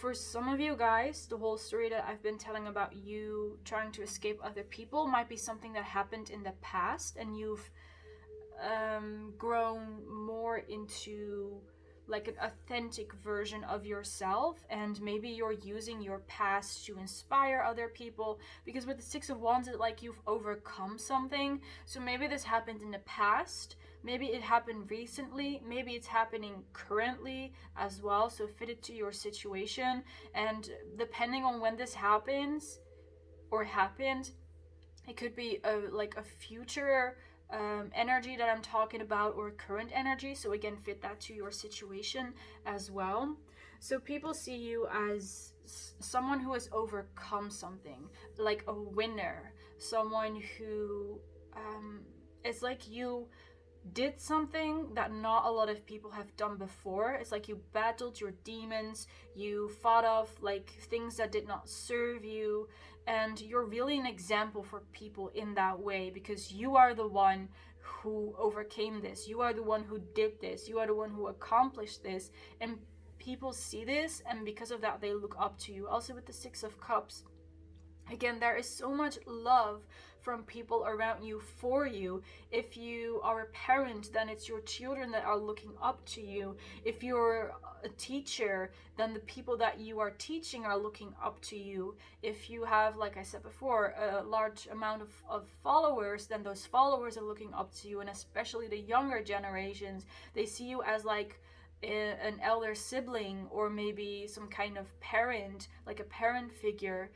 For some of you guys, the whole story that I've been telling about you trying to escape other people might be something that happened in the past, and you've grown more into like an authentic version of yourself, and maybe you're using your past to inspire other people, because with the 6 of Wands, it's like you've overcome something. So maybe this happened in the past, maybe it happened recently, maybe it's happening currently as well, so fit it to your situation. And depending on when this happens or happened, it could be like a future energy that I'm talking about, or current energy. So again, fit that to your situation as well. So people see you as someone who has overcome something, like a winner, someone who it's like you did something that not a lot of people have done before. It's like you battled your demons, you fought off like things that did not serve you, and you're really an example for people in that way, because you are the one who overcame this, you are the one who did this, you are the one who accomplished this, and people see this, and because of that they look up to you. Also with the Six of Cups, again, there is so much love from people around you for you. If you are a parent, then it's your children that are looking up to you. If you're a teacher, then the people that you are teaching are looking up to you. If you have, like I said before, a large amount of followers, then those followers are looking up to you. And especially the younger generations, they see you as like an elder sibling, or maybe some kind of parent, like a parent figure.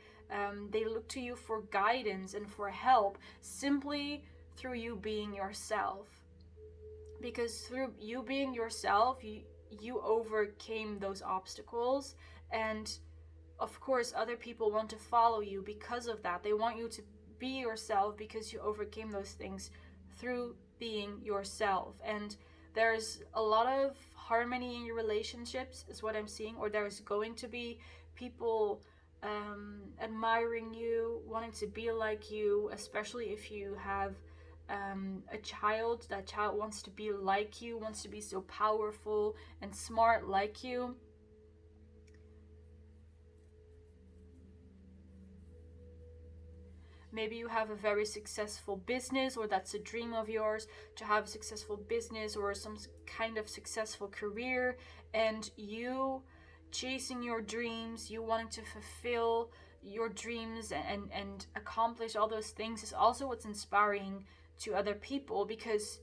They look to you for guidance and for help, simply through you being yourself. Because through you being yourself, you overcame those obstacles, and of course other people want to follow you because of that. They want you to be yourself because you overcame those things through being yourself. And there's a lot of harmony in your relationships, is what I'm seeing, or there's going to be people admiring you, wanting to be like you, especially if you have a child. That child wants to be like you, wants to be so powerful and smart like you. Maybe you have a very successful business, or that's a dream of yours, to have a successful business or some kind of successful career, and you chasing your dreams, you wanting to fulfill your dreams and accomplish all those things, is also what's inspiring to other people, because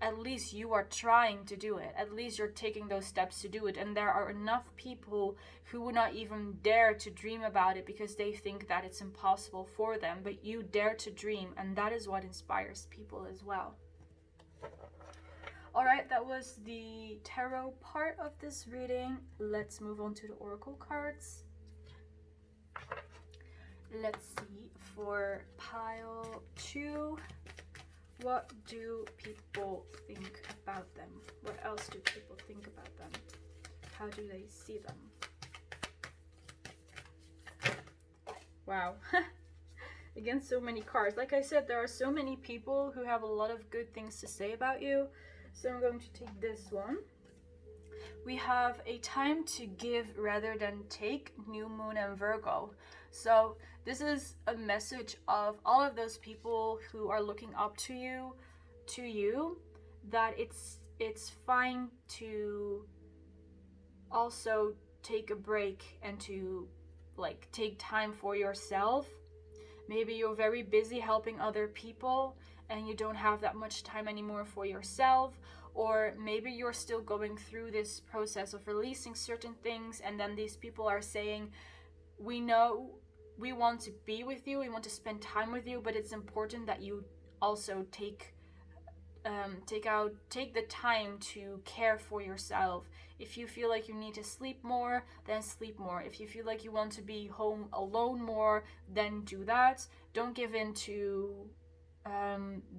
at least you are trying to do it. At least you're taking those steps to do it. And there are enough people who would not even dare to dream about it because they think that it's impossible for them. But you dare to dream, and that is what inspires people as well. Alright, that was the tarot part of this reading. Let's move on to the oracle cards. Let's see, for pile 2, what do people think about them? What else do people think about them? How do they see them? Wow. Again, so many cards. Like I said, there are so many people who have a lot of good things to say about you. So I'm going to take this one. We have a time to give rather than take, New Moon and Virgo. So this is a message of all of those people who are looking up to you, that it's fine to also take a break and to like take time for yourself. Maybe you're very busy helping other people and you don't have that much time anymore for yourself, or maybe you're still going through this process of releasing certain things, and then these people are saying, we know we want to be with you, we want to spend time with you, but it's important that you also take the time to care for yourself. If you feel like you need to sleep more, then sleep more. If you feel like you want to be home alone more, then do that. Don't give in to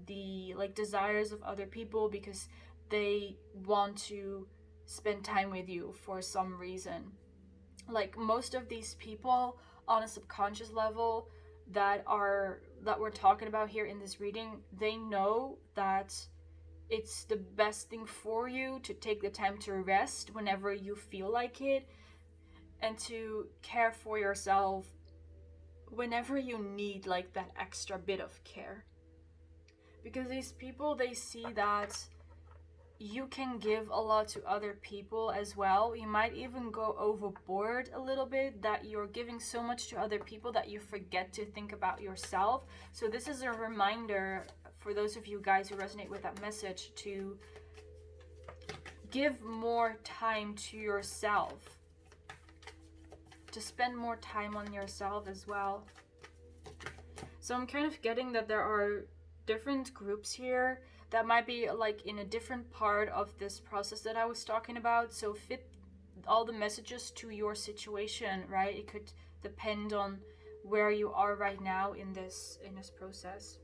the like desires of other people because they want to spend time with you for some reason. Like most of these people on a subconscious level that we're talking about here in this reading, they know that it's the best thing for you to take the time to rest whenever you feel like it, and to care for yourself whenever you need like that extra bit of care. Because these people, they see that you can give a lot to other people as well. You might even go overboard a little bit, that you're giving so much to other people that you forget to think about yourself. So this is a reminder for those of you guys who resonate with that message to give more time to yourself, to spend more time on yourself as well. So I'm kind of getting that there are different groups here that might be like in a different part of this process that I was talking about. So fit all the messages to your situation, right? It could depend on where you are right now in this process.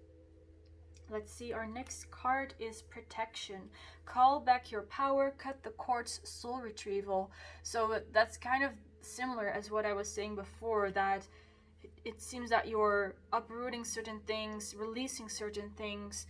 Let's see, our next card is protection. Call back your power, cut the Quartz soul retrieval. So that's kind of similar as what I was saying before, that it seems that you're uprooting certain things, releasing certain things,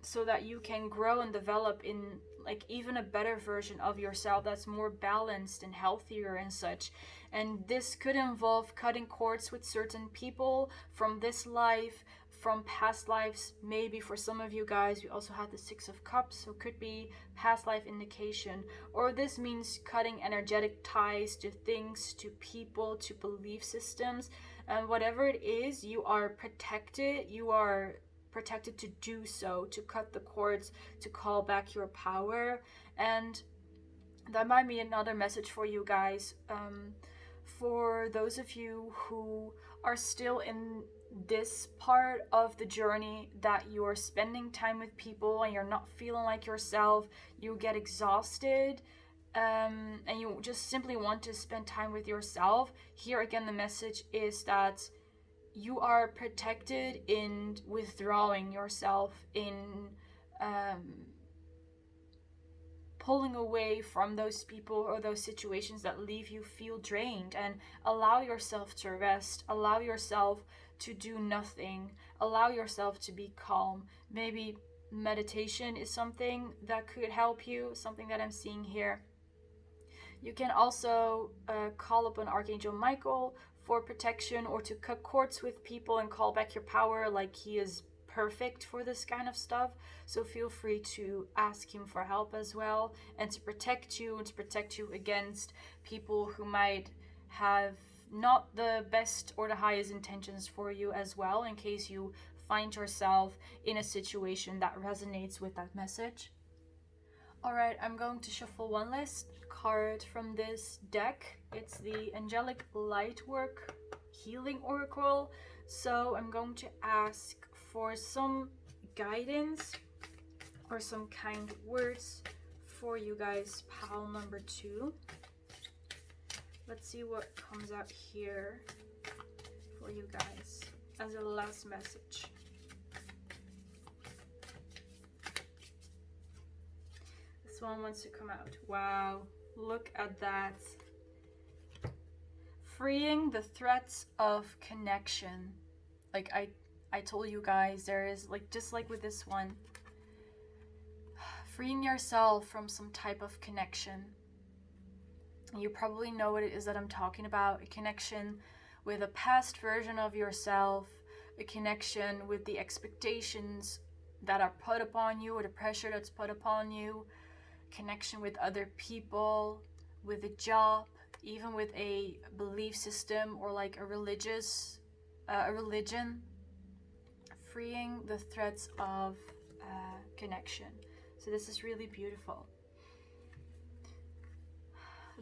so that you can grow and develop in like even a better version of yourself that's more balanced and healthier and such. And this could involve cutting cords with certain people from this life, from past lives. Maybe for some of you guys, we also had the Six of Cups, so could be past life indication. Or this means cutting energetic ties to things, to people, to belief systems. And whatever it is, you are protected. You are protected to do so, to cut the cords, to call back your power. And that might be another message for you guys. For those of you who are still in this part of the journey, that you're spending time with people and you're not feeling like yourself, you get exhausted, and you just simply want to spend time with yourself. Here again, the message is that you are protected in withdrawing yourself, in pulling away from those people or those situations that leave you feel drained, and allow yourself to rest, allow yourself to do nothing, allow yourself to be calm. Maybe meditation is something that could help you, something that I'm seeing here. You can also call upon Archangel Michael for protection, or to cut cords with people and call back your power. Like, he is perfect for this kind of stuff. So feel free to ask him for help as well, and to protect you against people who might have not the best or the highest intentions for you as well, in case you find yourself in a situation that resonates with that message. Alright, I'm going to shuffle one last card from this deck. It's the Angelic Lightword Healing Oracle. So I'm going to ask for some guidance or some kind words for you guys, pile number 2. Let's see what comes out here for you guys as a last message. This one wants to come out. Wow, look at that. Freeing the threats of connection. Like I told you guys, there is, like, just like with this one, freeing yourself from some type of connection. You probably know what it is that I'm talking about. A connection with a past version of yourself, a connection with the expectations that are put upon you, or the pressure that's put upon you, connection with other people, with a job, even with a belief system, or like a religion. Freeing the threats of connection. So this is really beautiful.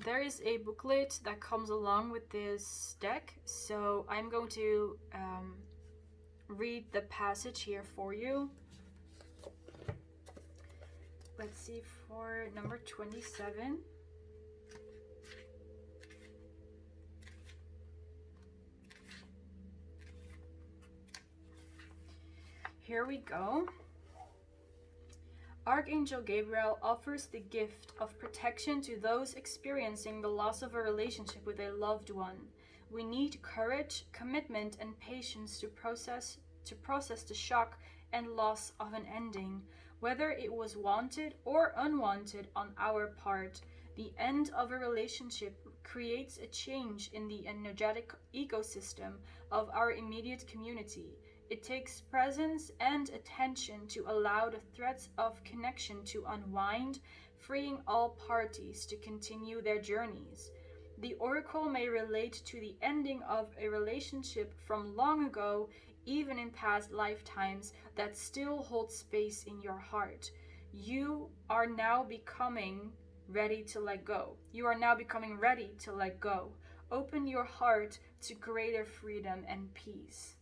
There is a booklet that comes along with this deck, so I'm going to read the passage here for you. Let's see, for number 27. Here we go. Archangel Gabriel offers the gift of protection to those experiencing the loss of a relationship with a loved one. We need courage, commitment, and patience to process the shock and loss of an ending, whether it was wanted or unwanted on our part. The end of a relationship creates a change in the energetic ecosystem of our immediate community. It takes presence and attention to allow the threads of connection to unwind, freeing all parties to continue their journeys. The oracle may relate to the ending of a relationship from long ago, even in past lifetimes, that still hold space in your heart. You are now becoming ready to let go. You are now becoming ready to let go. Open your heart to greater freedom and peace.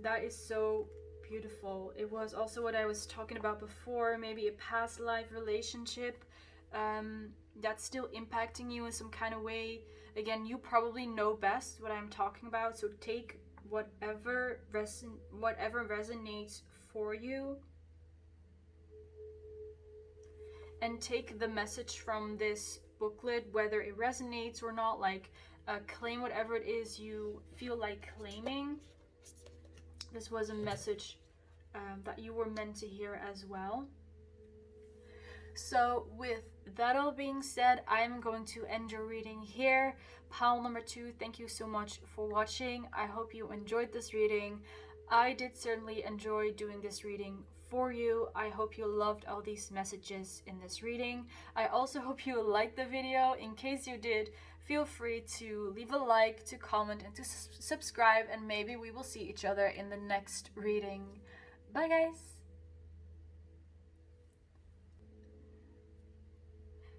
That is so beautiful. It was also what I was talking about before, maybe a past life relationship that's still impacting you in some kind of way. Again, you probably know best what I'm talking about, so take whatever resonates for you, and take the message from this booklet, whether it resonates or not. Like, claim whatever it is you feel like claiming. This was a message that you were meant to hear as well. So with that all being said, I'm going to end your reading here. Pile number 2, thank you so much for watching. I hope you enjoyed this reading. I did certainly enjoy doing this reading for you. I hope you loved all these messages in this reading. I also hope you liked the video. In case you did, feel free to leave a like, to comment, and to subscribe, and maybe we will see each other in the next reading. Bye guys!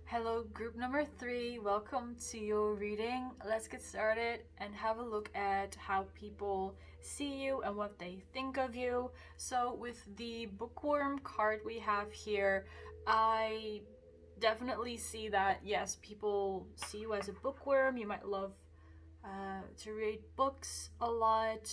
Hello, group number 3. Welcome to your reading. Let's get started and have a look at how people see you and what they think of you. So with the bookworm card we have here, I definitely see that, yes, people see you as a bookworm. You might love to read books a lot.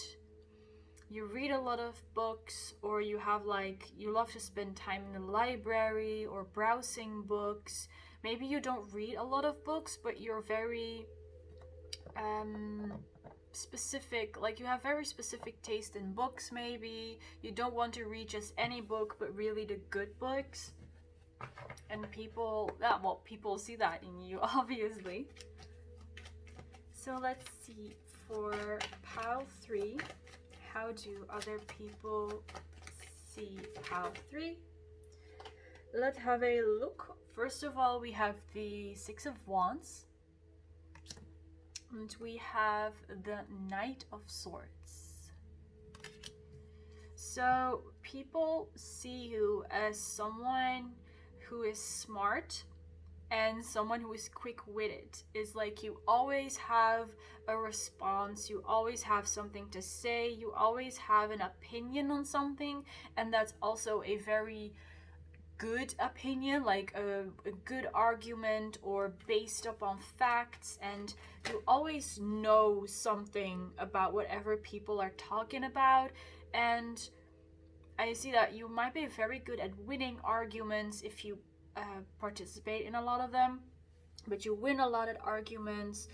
You read a lot of books, or you love to spend time in the library or browsing books. Maybe you don't read a lot of books, but you're very specific, like you have very specific taste in books. Maybe you don't want to read just any book, but really the good books. And people see that in you, obviously. So let's see, for pile 3, how do other people see pile 3? Let's have a look. First of all, we have the 6 of Wands. And we have the Knight of Swords. So people see you as someone who is smart and someone who is quick-witted. It's like you always have a response, you always have something to say, you always have an opinion on something, and that's also a very good opinion, like a good argument or based upon facts, and you always know something about whatever people are talking about. And I see that you might be very good at winning arguments if you participate in a lot of them, but you win a lot at arguments.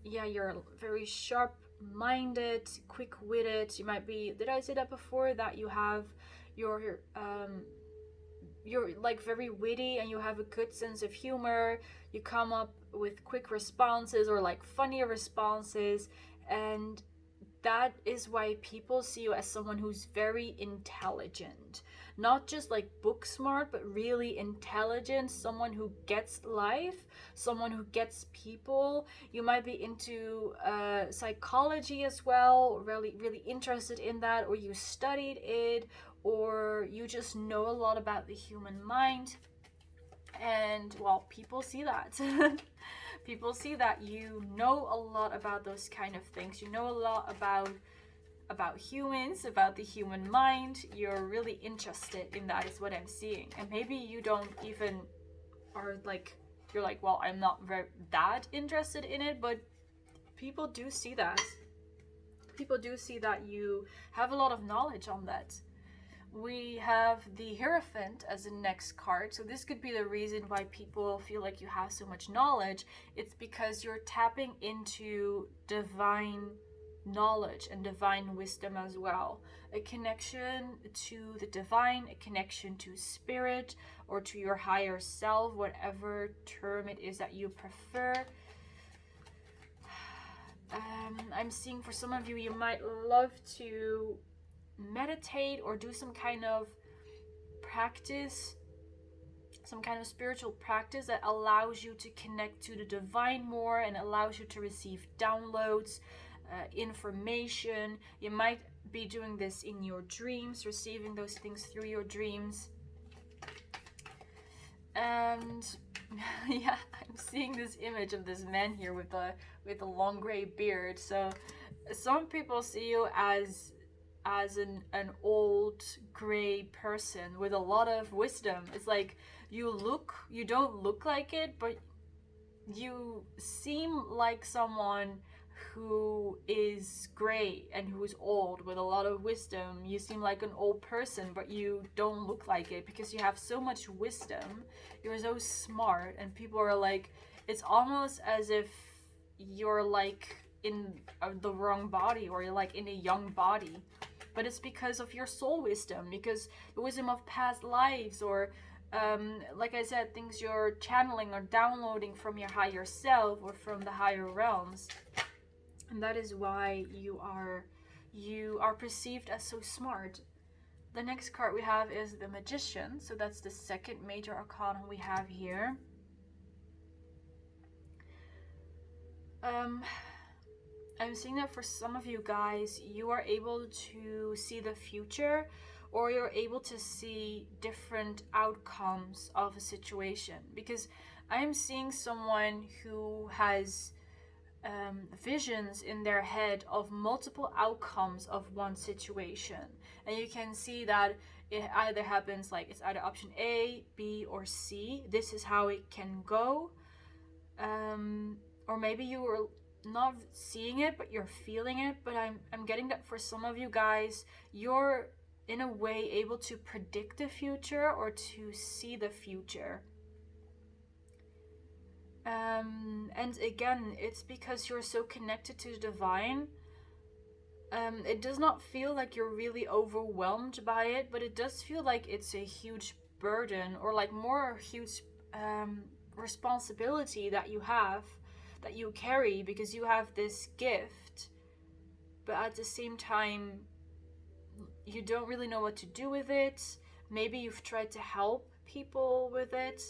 Yeah, you're very sharp-minded, quick-witted. You might be, did I say that before, that you have you're like very witty and you have a good sense of humor. You come up with quick responses or like funny responses, and that is why people see you as someone who's very intelligent. Not just like book smart, but really intelligent, someone who gets life, someone who gets people. You might be into psychology as well, really interested in that, or you studied it, or you just know a lot about the human mind. And well, people see that. People see that you know a lot about those kind of things. You know a lot about humans, about the human mind. You're really interested in that, is what I'm seeing. And maybe you don't even, or like, you're like, well, I'm not that interested in it, but people do see that. People do see that you have a lot of knowledge on that. We have the Hierophant as the next card. So this could be the reason why people feel like you have so much knowledge. It's because you're tapping into divine knowledge and divine wisdom as well. A connection to the divine, a connection to spirit, or to your higher self, whatever term it is that you prefer. I'm seeing for some of you, you might love to meditate or do some kind of practice, some kind of spiritual practice that allows you to connect to the divine more and allows you to receive downloads, information. You might be doing this in your dreams, receiving those things through your dreams. And yeah, I'm seeing this image of this man here with a long gray beard. So some people see you as as an old gray person with a lot of wisdom. It's like you don't look like it, but you seem like someone who is gray and who is old with a lot of wisdom. You seem like an old person, but you don't look like it because you have so much wisdom. You're so smart, and people are like, it's almost as if you're like in the wrong body, or you're like in a young body. But it's because of your soul wisdom, because the wisdom of past lives, or like I said, things you're channeling or downloading from your higher self or from the higher realms. And that is why you are perceived as so smart. The next card we have is the Magician. So that's the second major arcana we have here. I'm seeing that for some of you guys, you are able to see the future, or you're able to see different outcomes of a situation. Because I'm seeing someone who has visions in their head of multiple outcomes of one situation. And you can see that it either happens, like it's either option A, B, or C. This is how it can go. Or maybe you were not seeing it, but you're feeling it. But I'm getting that for some of you guys, you're in a way able to predict the future or to see the future. And again, it's because you're so connected to the divine. It does not feel like you're really overwhelmed by it, but it does feel like it's a huge burden, or like more huge responsibility that you have, that you carry, because you have this gift, but at the same time you don't really know what to do with it. Maybe you've tried to help people with it,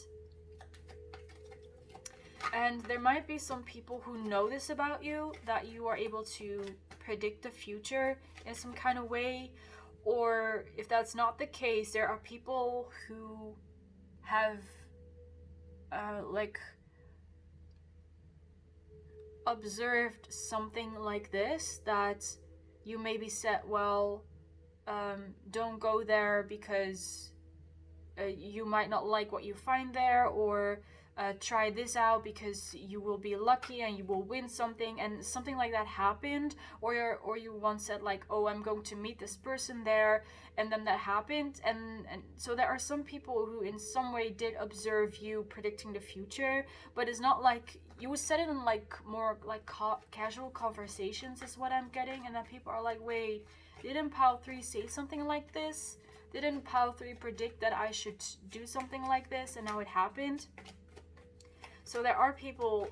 and there might be some people who know this about you, that you are able to predict the future in some kind of way. Or if that's not the case, there are people who have like observed something like this, that you maybe said, well, don't go there because you might not like what you find there, or try this out because you will be lucky and you will win something, and something like that happened. Or you once said like, oh, I'm going to meet this person there, and then that happened. And so there are some people who in some way did observe you predicting the future, but it's not like you would set it in like more like casual conversations is what I'm getting. And then people are like, wait, didn't Pile 3 say something like this? Didn't Pile 3 predict that I should do something like this, and now it happened? So there are people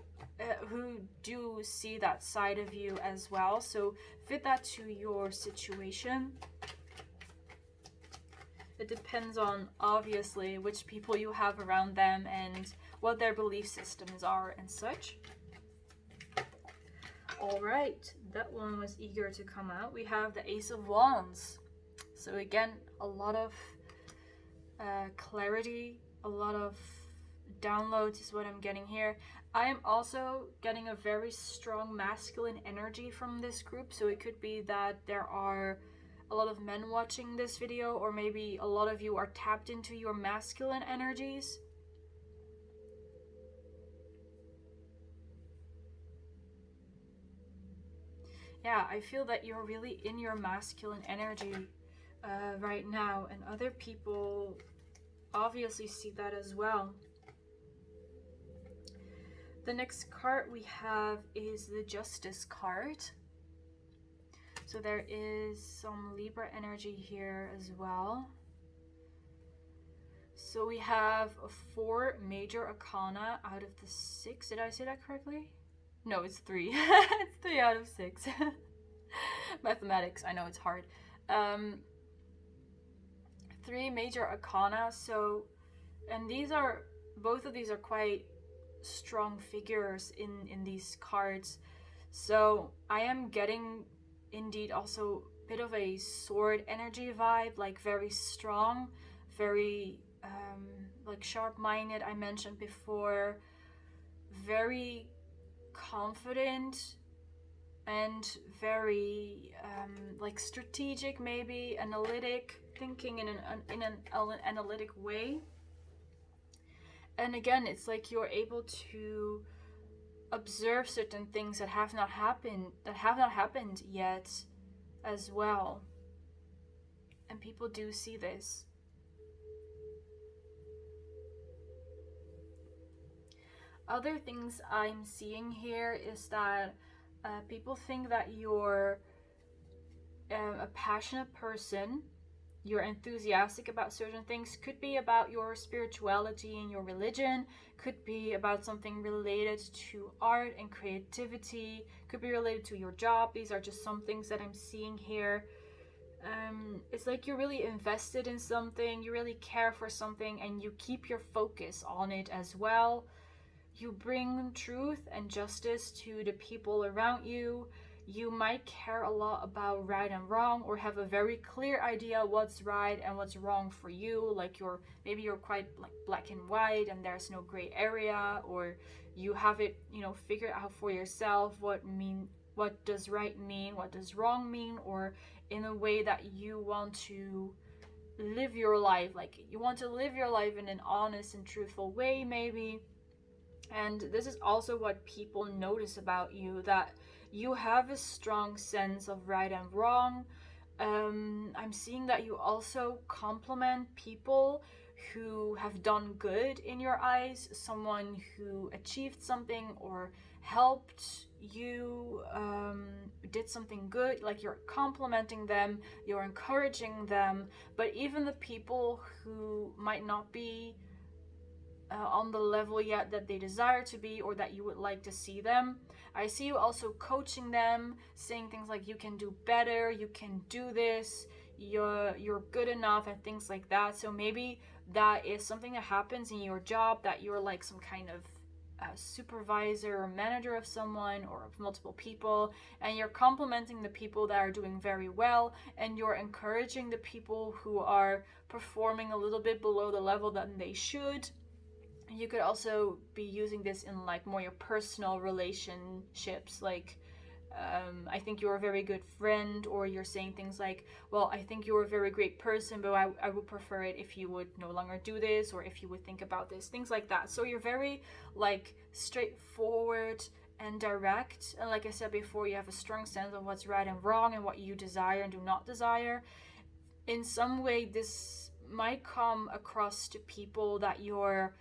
who do see that side of you as well. So fit that to your situation. It depends on, obviously, which people you have around them and what their belief systems are and such. Alright, that one was eager to come out. We have the Ace of Wands. So again, a lot of clarity, a lot of downloads is what I'm getting here. I am also getting a very strong masculine energy from this group. So it could be that there are a lot of men watching this video, or maybe a lot of you are tapped into your masculine energies. Yeah, I feel that you're really in your masculine energy right now, and other people obviously see that as well. The next card we have is the Justice card. So there is some Libra energy here as well. So we have 4 major arcana out of the 6. Did I say that correctly? No, it's 3. It's 3 out of 6. Mathematics, I know it's hard. 3 major arcana. So, and both of these are quite strong figures in these cards. So I am getting indeed also a bit of a sword energy vibe, like very strong, very like sharp-minded, I mentioned before, very confident, and very like strategic, maybe analytic, thinking in an analytic way. And again, it's like you're able to observe certain things that have not happened yet as well. And people do see this. Other things I'm seeing here is that people think that you're a passionate person, you're enthusiastic about certain things. Could be about your spirituality and your religion, could be about something related to art and creativity, could be related to your job. These are just some things that I'm seeing here. It's like you're really invested in something, you really care for something, and you keep your focus on it as well. You bring truth and justice to the people around you. You might care a lot about right and wrong, or have a very clear idea what's right and what's wrong for you. Like maybe you're quite like black and white and there's no gray area, or you have it, figured out for yourself what does right mean, what does wrong mean, or in a way that you want to live your life. Like you want to live your life in an honest and truthful way, maybe. And this is also what people notice about you, that you have a strong sense of right and wrong. I'm seeing that you also compliment people who have done good in your eyes, someone who achieved something or helped you, did something good. Like you're complimenting them, you're encouraging them. But even the people who might not be on the level yet that they desire to be, or that you would like to see them, I see you also coaching them, saying things like you can do better, you can do this, you're good enough, and things like that. So maybe that is something that happens in your job, that you're like some kind of supervisor or manager of someone or of multiple people, and you're complimenting the people that are doing very well, and you're encouraging the people who are performing a little bit below the level that they should. You could also be using this in like more your personal relationships, like I think you're a very good friend, or you're saying things like, well, I think you're a very great person, but I would prefer it if you would no longer do this, or if you would think about this, things like that. So you're very like straightforward and direct, and like I said before, you have a strong sense of what's right and wrong, and what you desire and do not desire. In some way, this might come across to people that you're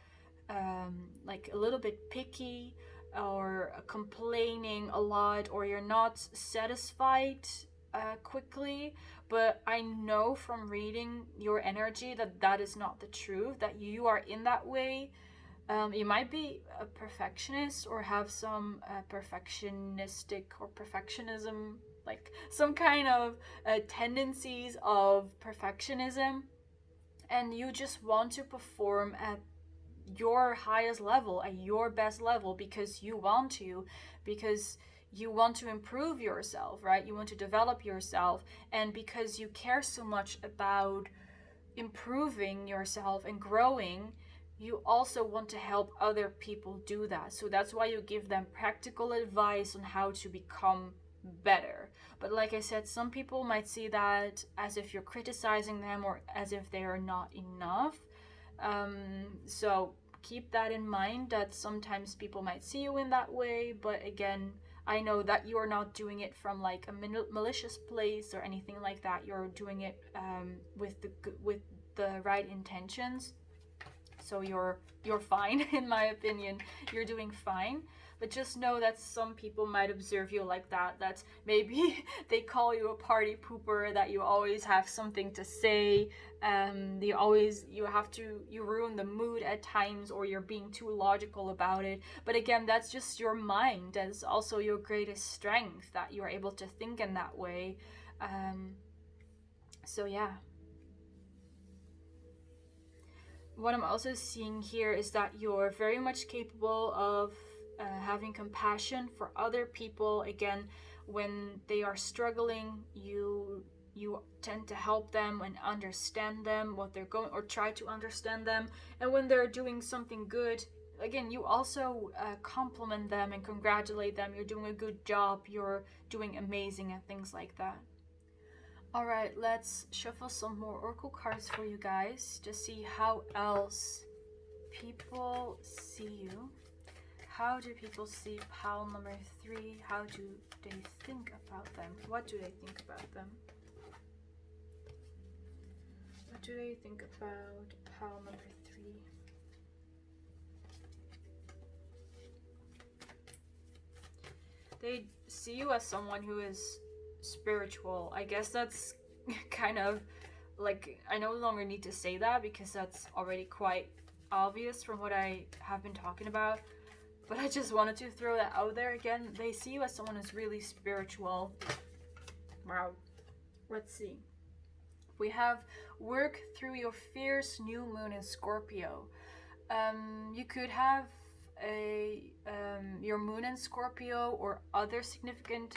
like a little bit picky, or complaining a lot, or you're not satisfied quickly. But I know from reading your energy that that is not the truth, that you are in that way. You might be a perfectionist, or have some perfectionistic or perfectionism, like some kind of tendencies of perfectionism, and you just want to perform at your highest level, at your best level, because you want to improve yourself, right? You want to develop yourself, and because you care so much about improving yourself and growing, you also want to help other people do that. So that's why you give them practical advice on how to become better. But like I said, some people might see that as if you're criticizing them, or as if they are not enough. So keep that in mind, that sometimes people might see you in that way. But again, I know that you're not doing it from like a malicious place or anything like that. You're doing it with the right intentions. So you're fine. In my opinion, you're doing fine. But just know that some people might observe you like that, that maybe they call you a party pooper, that you always have something to say, you ruin the mood at times, or you're being too logical about it. But again, that's just your mind. That's also your greatest strength, that you're able to think in that way. So yeah. What I'm also seeing here is that you're very much capable of having compassion for other people. Again, when they are struggling, you tend to help them and understand them, what they're going, or try to understand them. And when they're doing something good, again, you also compliment them and congratulate them. You're doing a good job, you're doing amazing, and things like that. Alright, let's shuffle some more oracle cards for you guys to see how else people see you. How do people see pile number 3? How do they think about them? What do they think about them? What do they think about pile number 3? They see you as someone who is spiritual. I guess that's kind of like, I no longer need to say that because that's already quite obvious from what I have been talking about. But I just wanted to throw that out there again. They see you as someone who's really spiritual. Wow. Let's see. We have work through your fierce new moon in Scorpio. You could have your moon in Scorpio or other significant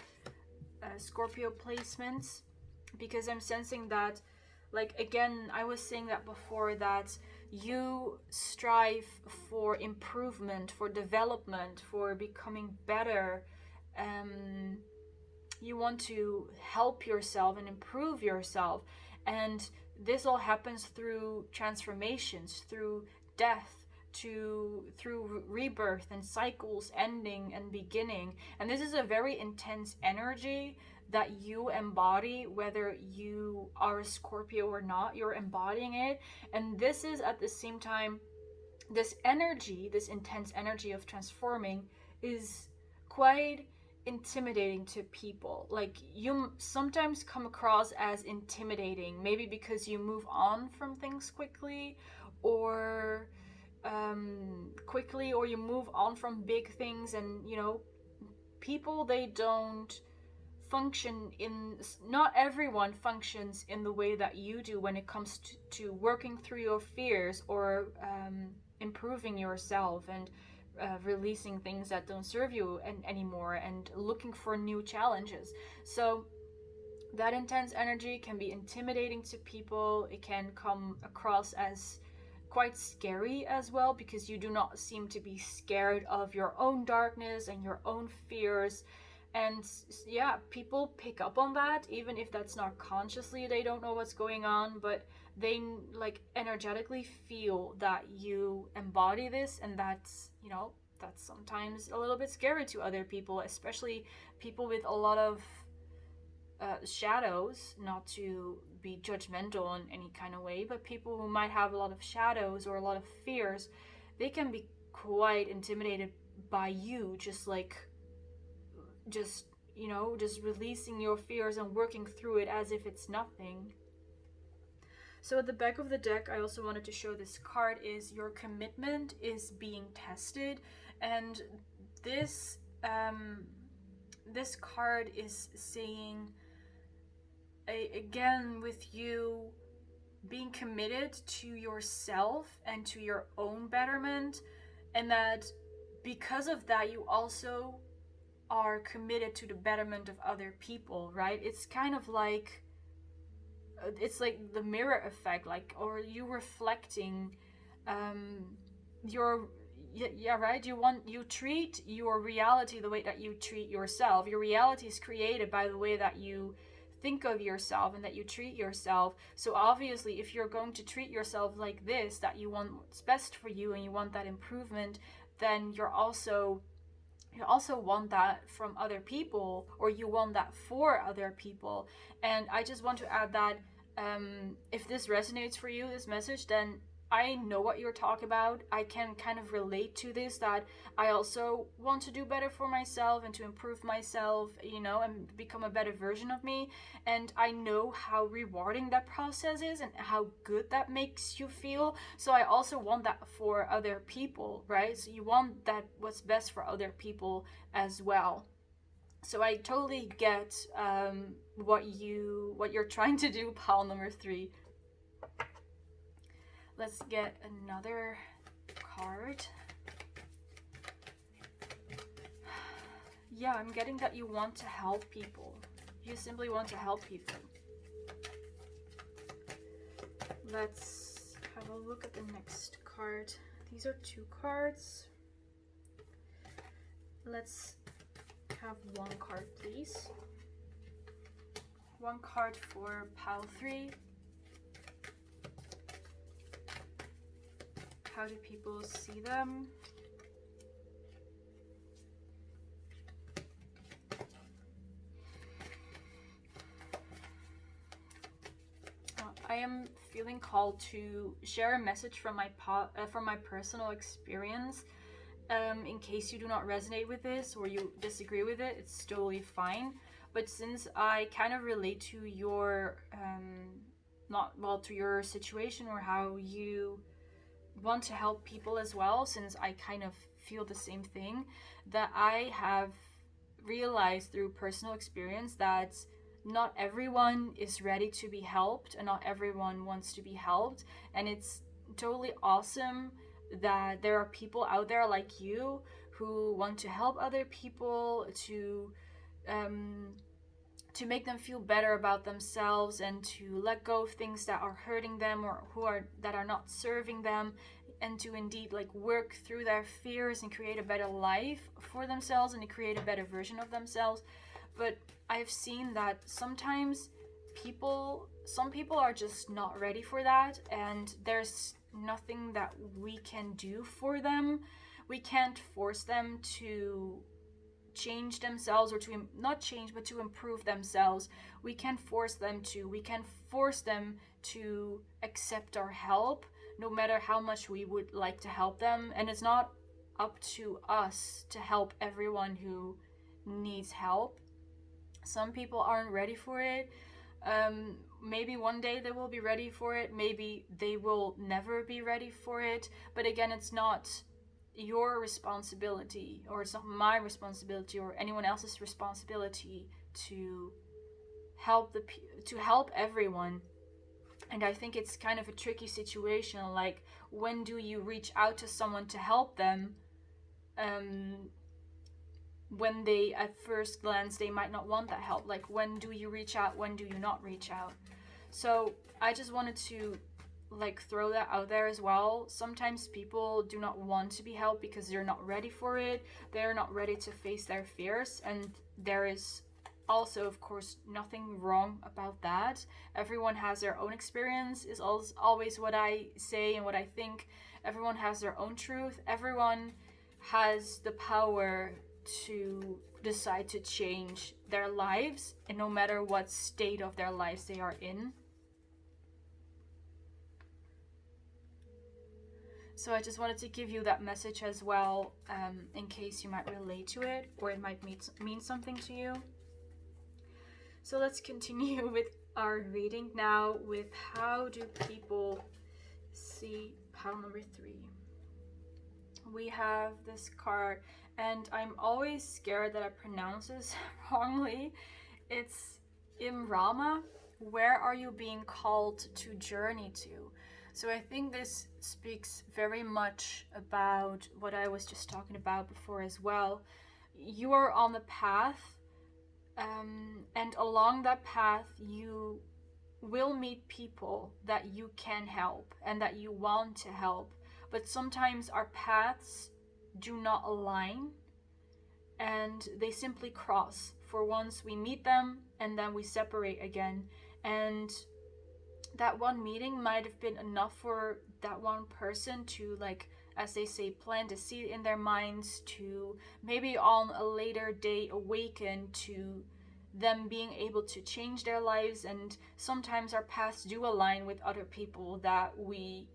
Scorpio placements, because I'm sensing that, like, again, I was saying that before, that you strive for improvement, for development, for becoming better. You want to help yourself and improve yourself, and this all happens through transformations, through death, through rebirth and cycles ending and beginning. And this is a very intense energy that you embody, whether you are a Scorpio or not. You're embodying it, and this is at the same time, this energy, this intense energy of transforming, is quite intimidating to people. Like, you sometimes come across as intimidating, maybe because you move on from things quickly, or or you move on from big things, and you know, people, they don't function in, not everyone functions in the way that you do when it comes to working through your fears, or improving yourself, and releasing things that don't serve you anymore, and looking for new challenges. So that intense energy can be intimidating to people. It can come across as quite scary as well, because you do not seem to be scared of your own darkness and your own fears. And yeah, people pick up on that, even if that's not consciously, they don't know what's going on, but they like energetically feel that you embody this, and that's, you know, that's sometimes a little bit scary to other people, especially people with a lot of shadows. Not to be judgmental in any kind of way, but people who might have a lot of shadows or a lot of fears, they can be quite intimidated by you, just you know, just releasing your fears and working through it as if it's nothing. So at the back of the deck, I also wanted to show this card is your commitment is being tested. And this this card is saying, again, with you being committed to yourself and to your own betterment, and that because of that you also are committed to the betterment of other people, right? It's kind of like, it's like the mirror effect, like, or you reflecting your, yeah, right, you treat your reality the way that you treat yourself. Your reality is created by the way that you think of yourself and that you treat yourself. So obviously, if you're going to treat yourself like this, that you want what's best for you and you want that improvement, then you also want that from other people, or you want that for other people. And I just want to add that if this resonates for you, this message, then I know what you're talking about. I can kind of relate to this, that I also want to do better for myself and to improve myself, you know, and become a better version of me. And I know how rewarding that process is and how good that makes you feel. So I also want that for other people, right? So you want that, what's best for other people as well. So I totally get what you're trying to do, pile number 3. Let's get another card. Yeah, I'm getting that you want to help people. You simply want to help people. Let's have a look at the next card. These are 2 cards. Let's have one card, please. One card for pile 3. How do people see them? I am feeling called to share a message from my personal experience. In case you do not resonate with this or you disagree with it, it's totally fine. But since I kind of relate to your to your situation or how you want to help people as well, since I kind of feel the same thing, that I have realized through personal experience that not everyone is ready to be helped and not everyone wants to be helped. And it's totally awesome that there are people out there like you who want to help other people to make them feel better about themselves and to let go of things that are hurting them or that are not serving them, and to indeed like work through their fears and create a better life for themselves and to create a better version of themselves. But I've seen that sometimes some people are just not ready for that, and there's nothing that we can do for them. We can't force them to change themselves, or to not change but to improve themselves. We can force them to accept our help, no matter how much we would like to help them. And it's not up to us to help everyone who needs help. Some people aren't ready for it. Maybe one day they will be ready for it, maybe they will never be ready for it. But again, it's not your responsibility, or it's not my responsibility or anyone else's responsibility to help everyone. And I think it's kind of a tricky situation, like when do you reach out to someone to help them when they at first glance they might not want that help? Like when do you reach out, when do you not reach out? So I just wanted to like throw that out there as well. Sometimes people do not want to be helped because they're not ready for it. They're not ready to face their fears, and there is also, of course, nothing wrong about that. Everyone has their own experience, is always what I say and what I think. Everyone has their own truth. Everyone has the power to decide to change their lives, and no matter what state of their lives they are in. So I just wanted to give you that message as well, in case you might relate to it or it might mean something to you. So let's continue with our reading now with how do people see pile number 3. We have this card, and I'm always scared that I pronounce this wrongly. It's Imrama. Where are you being called to journey to? So I think this speaks very much about what I was just talking about before as well. You are on the path, and along that path you will meet people that you can help and that you want to help. But sometimes our paths do not align, and they simply cross for once we meet them, and then we separate again. And that one meeting might have been enough for that one person to, like, as they say, plant a seed in their minds, to maybe on a later day awaken to them being able to change their lives. And sometimes our paths do align with other people that we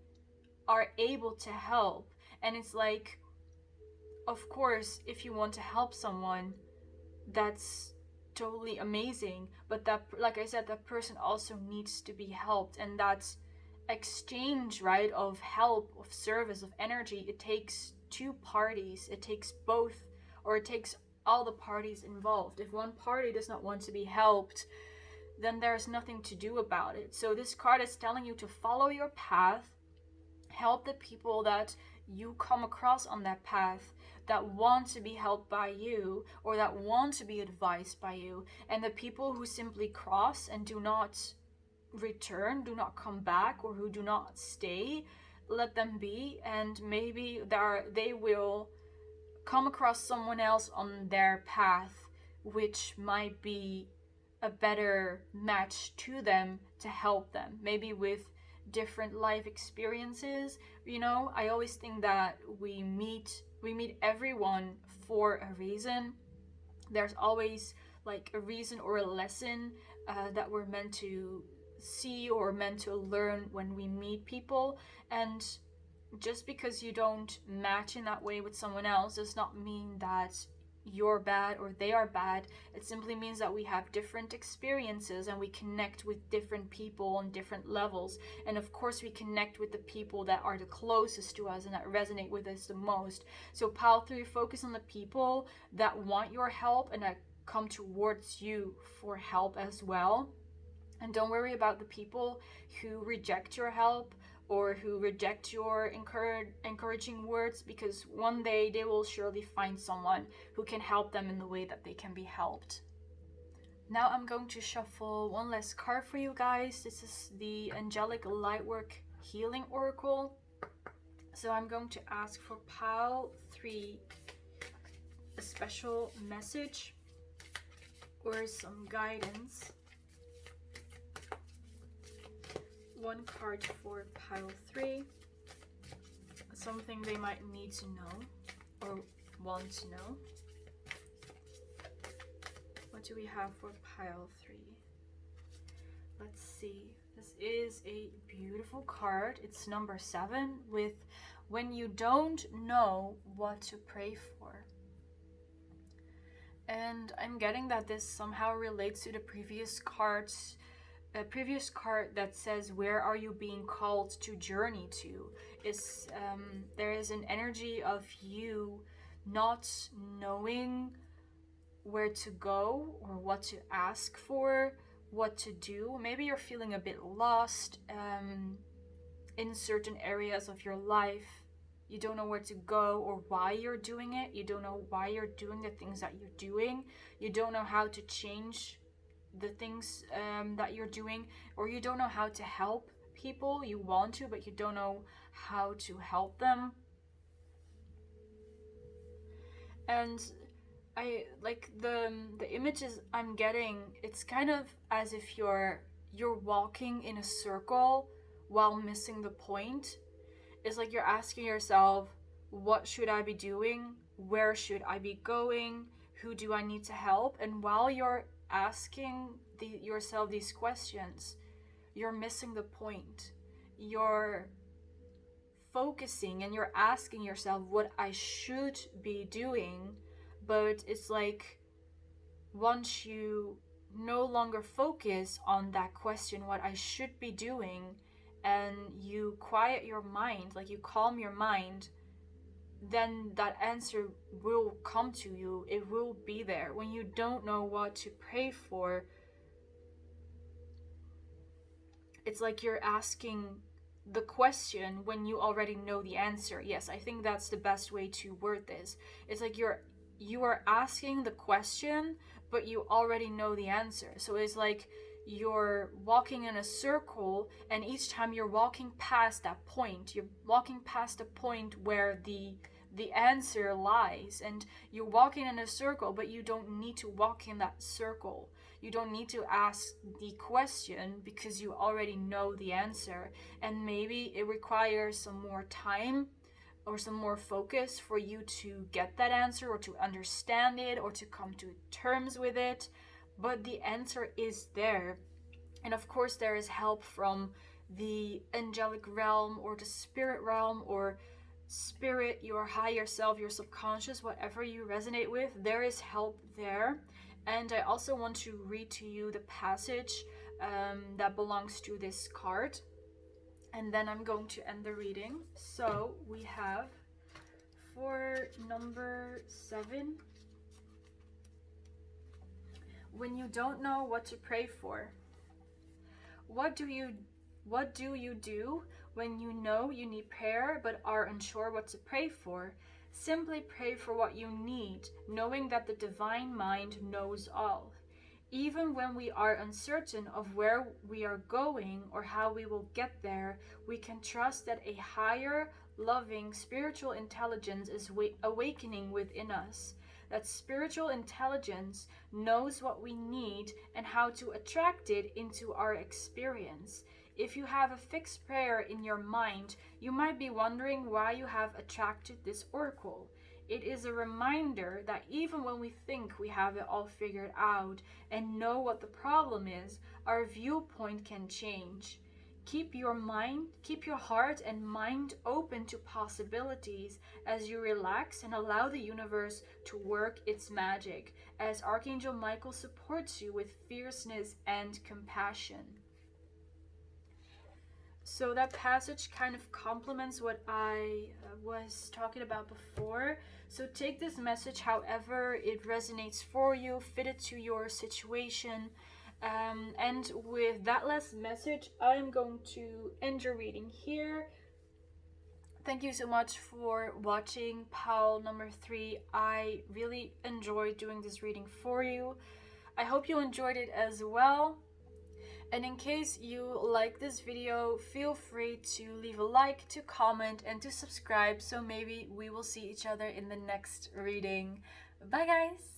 are able to help. And it's like, of course, if you want to help someone, that's totally amazing, but that, like I said, that person also needs to be helped. And that's exchange, right, of help, of service, of energy. It takes two parties. It takes both, or it takes all the parties involved. If one party does not want to be helped, then there's nothing to do about it. So this card is telling you to follow your path, help the people that you come across on that path, that want to be helped by you or that want to be advised by you. And the people who simply cross and do not return, do not come back, or who do not stay, let them be. And maybe they will come across someone else on their path which might be a better match to them to help them, maybe with different life experiences. You know, I always think that we meet everyone for a reason. There's always like a reason or a lesson that we're meant to see or meant to learn when we meet people. And just because you don't match in that way with someone else does not mean that you're bad or they are bad. It simply means that we have different experiences and we connect with different people on different levels. And of course, we connect with the people that are the closest to us and that resonate with us the most. So, pile 3, focus on the people that want your help and that come towards you for help as well. And don't worry about the people who reject your help or who reject your encouraging words, because one day they will surely find someone who can help them in the way that they can be helped. Now I'm going to shuffle one last card for you guys. This is the Angelic Lightwork Healing Oracle. So I'm going to ask for pile 3 a special message or some guidance. One card for pile 3, something they might need to know or want to know. What do we have for pile 3? Let's see. This is a beautiful card. It's number 7 with when you don't know what to pray for. And I'm getting that this somehow relates to the previous cards. A previous card that says, where are you being called to journey to? There is an energy of you not knowing where to go or what to ask for, what to do. Maybe you're feeling a bit lost in certain areas of your life. You don't know where to go or why you're doing it. You don't know why you're doing the things that you're doing. You don't know how to change the things that you're doing, or you don't know how to help people. You want to, but you don't know how to help them. And I like the images I'm getting. It's kind of as if you're walking in a circle while missing the point. It's like you're asking yourself, what should I be doing? Where should I be going? Who do I need to help? And while you're asking yourself these questions, you're missing the point. You're focusing and you're asking yourself what I should be doing, but it's like once you no longer focus on that question, what I should be doing, and you quiet your mind, like you calm your mind, then that answer will come to you. It will be there. When you don't know what to pray for, it's like you're asking the question when you already know the answer. Yes, I think that's the best way to word this. It's like you are asking the question, but you already know the answer. So it's like you're walking in a circle, and each time you're walking past that point, you're walking past the point where the answer lies, and you're walking in a circle, but you don't need to walk in that circle. You don't need to ask the question because you already know the answer. And maybe it requires some more time or some more focus for you to get that answer or to understand it or to come to terms with it. But the answer is there. And of course, there is help from the angelic realm or the spirit realm or spirit, your higher self, your subconscious, whatever you resonate with. There is help there. And I also want to read to you the passage that belongs to this card. And then I'm going to end the reading. So we have for number 7, when you don't know what to pray for. What do you do when you know you need prayer but are unsure what to pray for? Simply pray for what you need, knowing that the divine mind knows all. Even when we are uncertain of where we are going or how we will get there, we can trust that a higher, loving spiritual intelligence is awakening within us. That spiritual intelligence knows what we need and how to attract it into our experience. If you have a fixed prayer in your mind, you might be wondering why you have attracted this oracle. It is a reminder that even when we think we have it all figured out and know what the problem is, our viewpoint can change. Keep your heart and mind open to possibilities as you relax and allow the universe to work its magic, as Archangel Michael supports you with fierceness and compassion. So that passage kind of complements what I was talking about before. So take this message however it resonates for you, fit it to your situation. And with that last message, I'm going to end your reading here. Thank you so much for watching pile number 3. I really enjoyed doing this reading for you. I hope you enjoyed it as well. And in case you like this video, feel free to leave a like, to comment, and to subscribe, so maybe we will see each other in the next reading. Bye guys!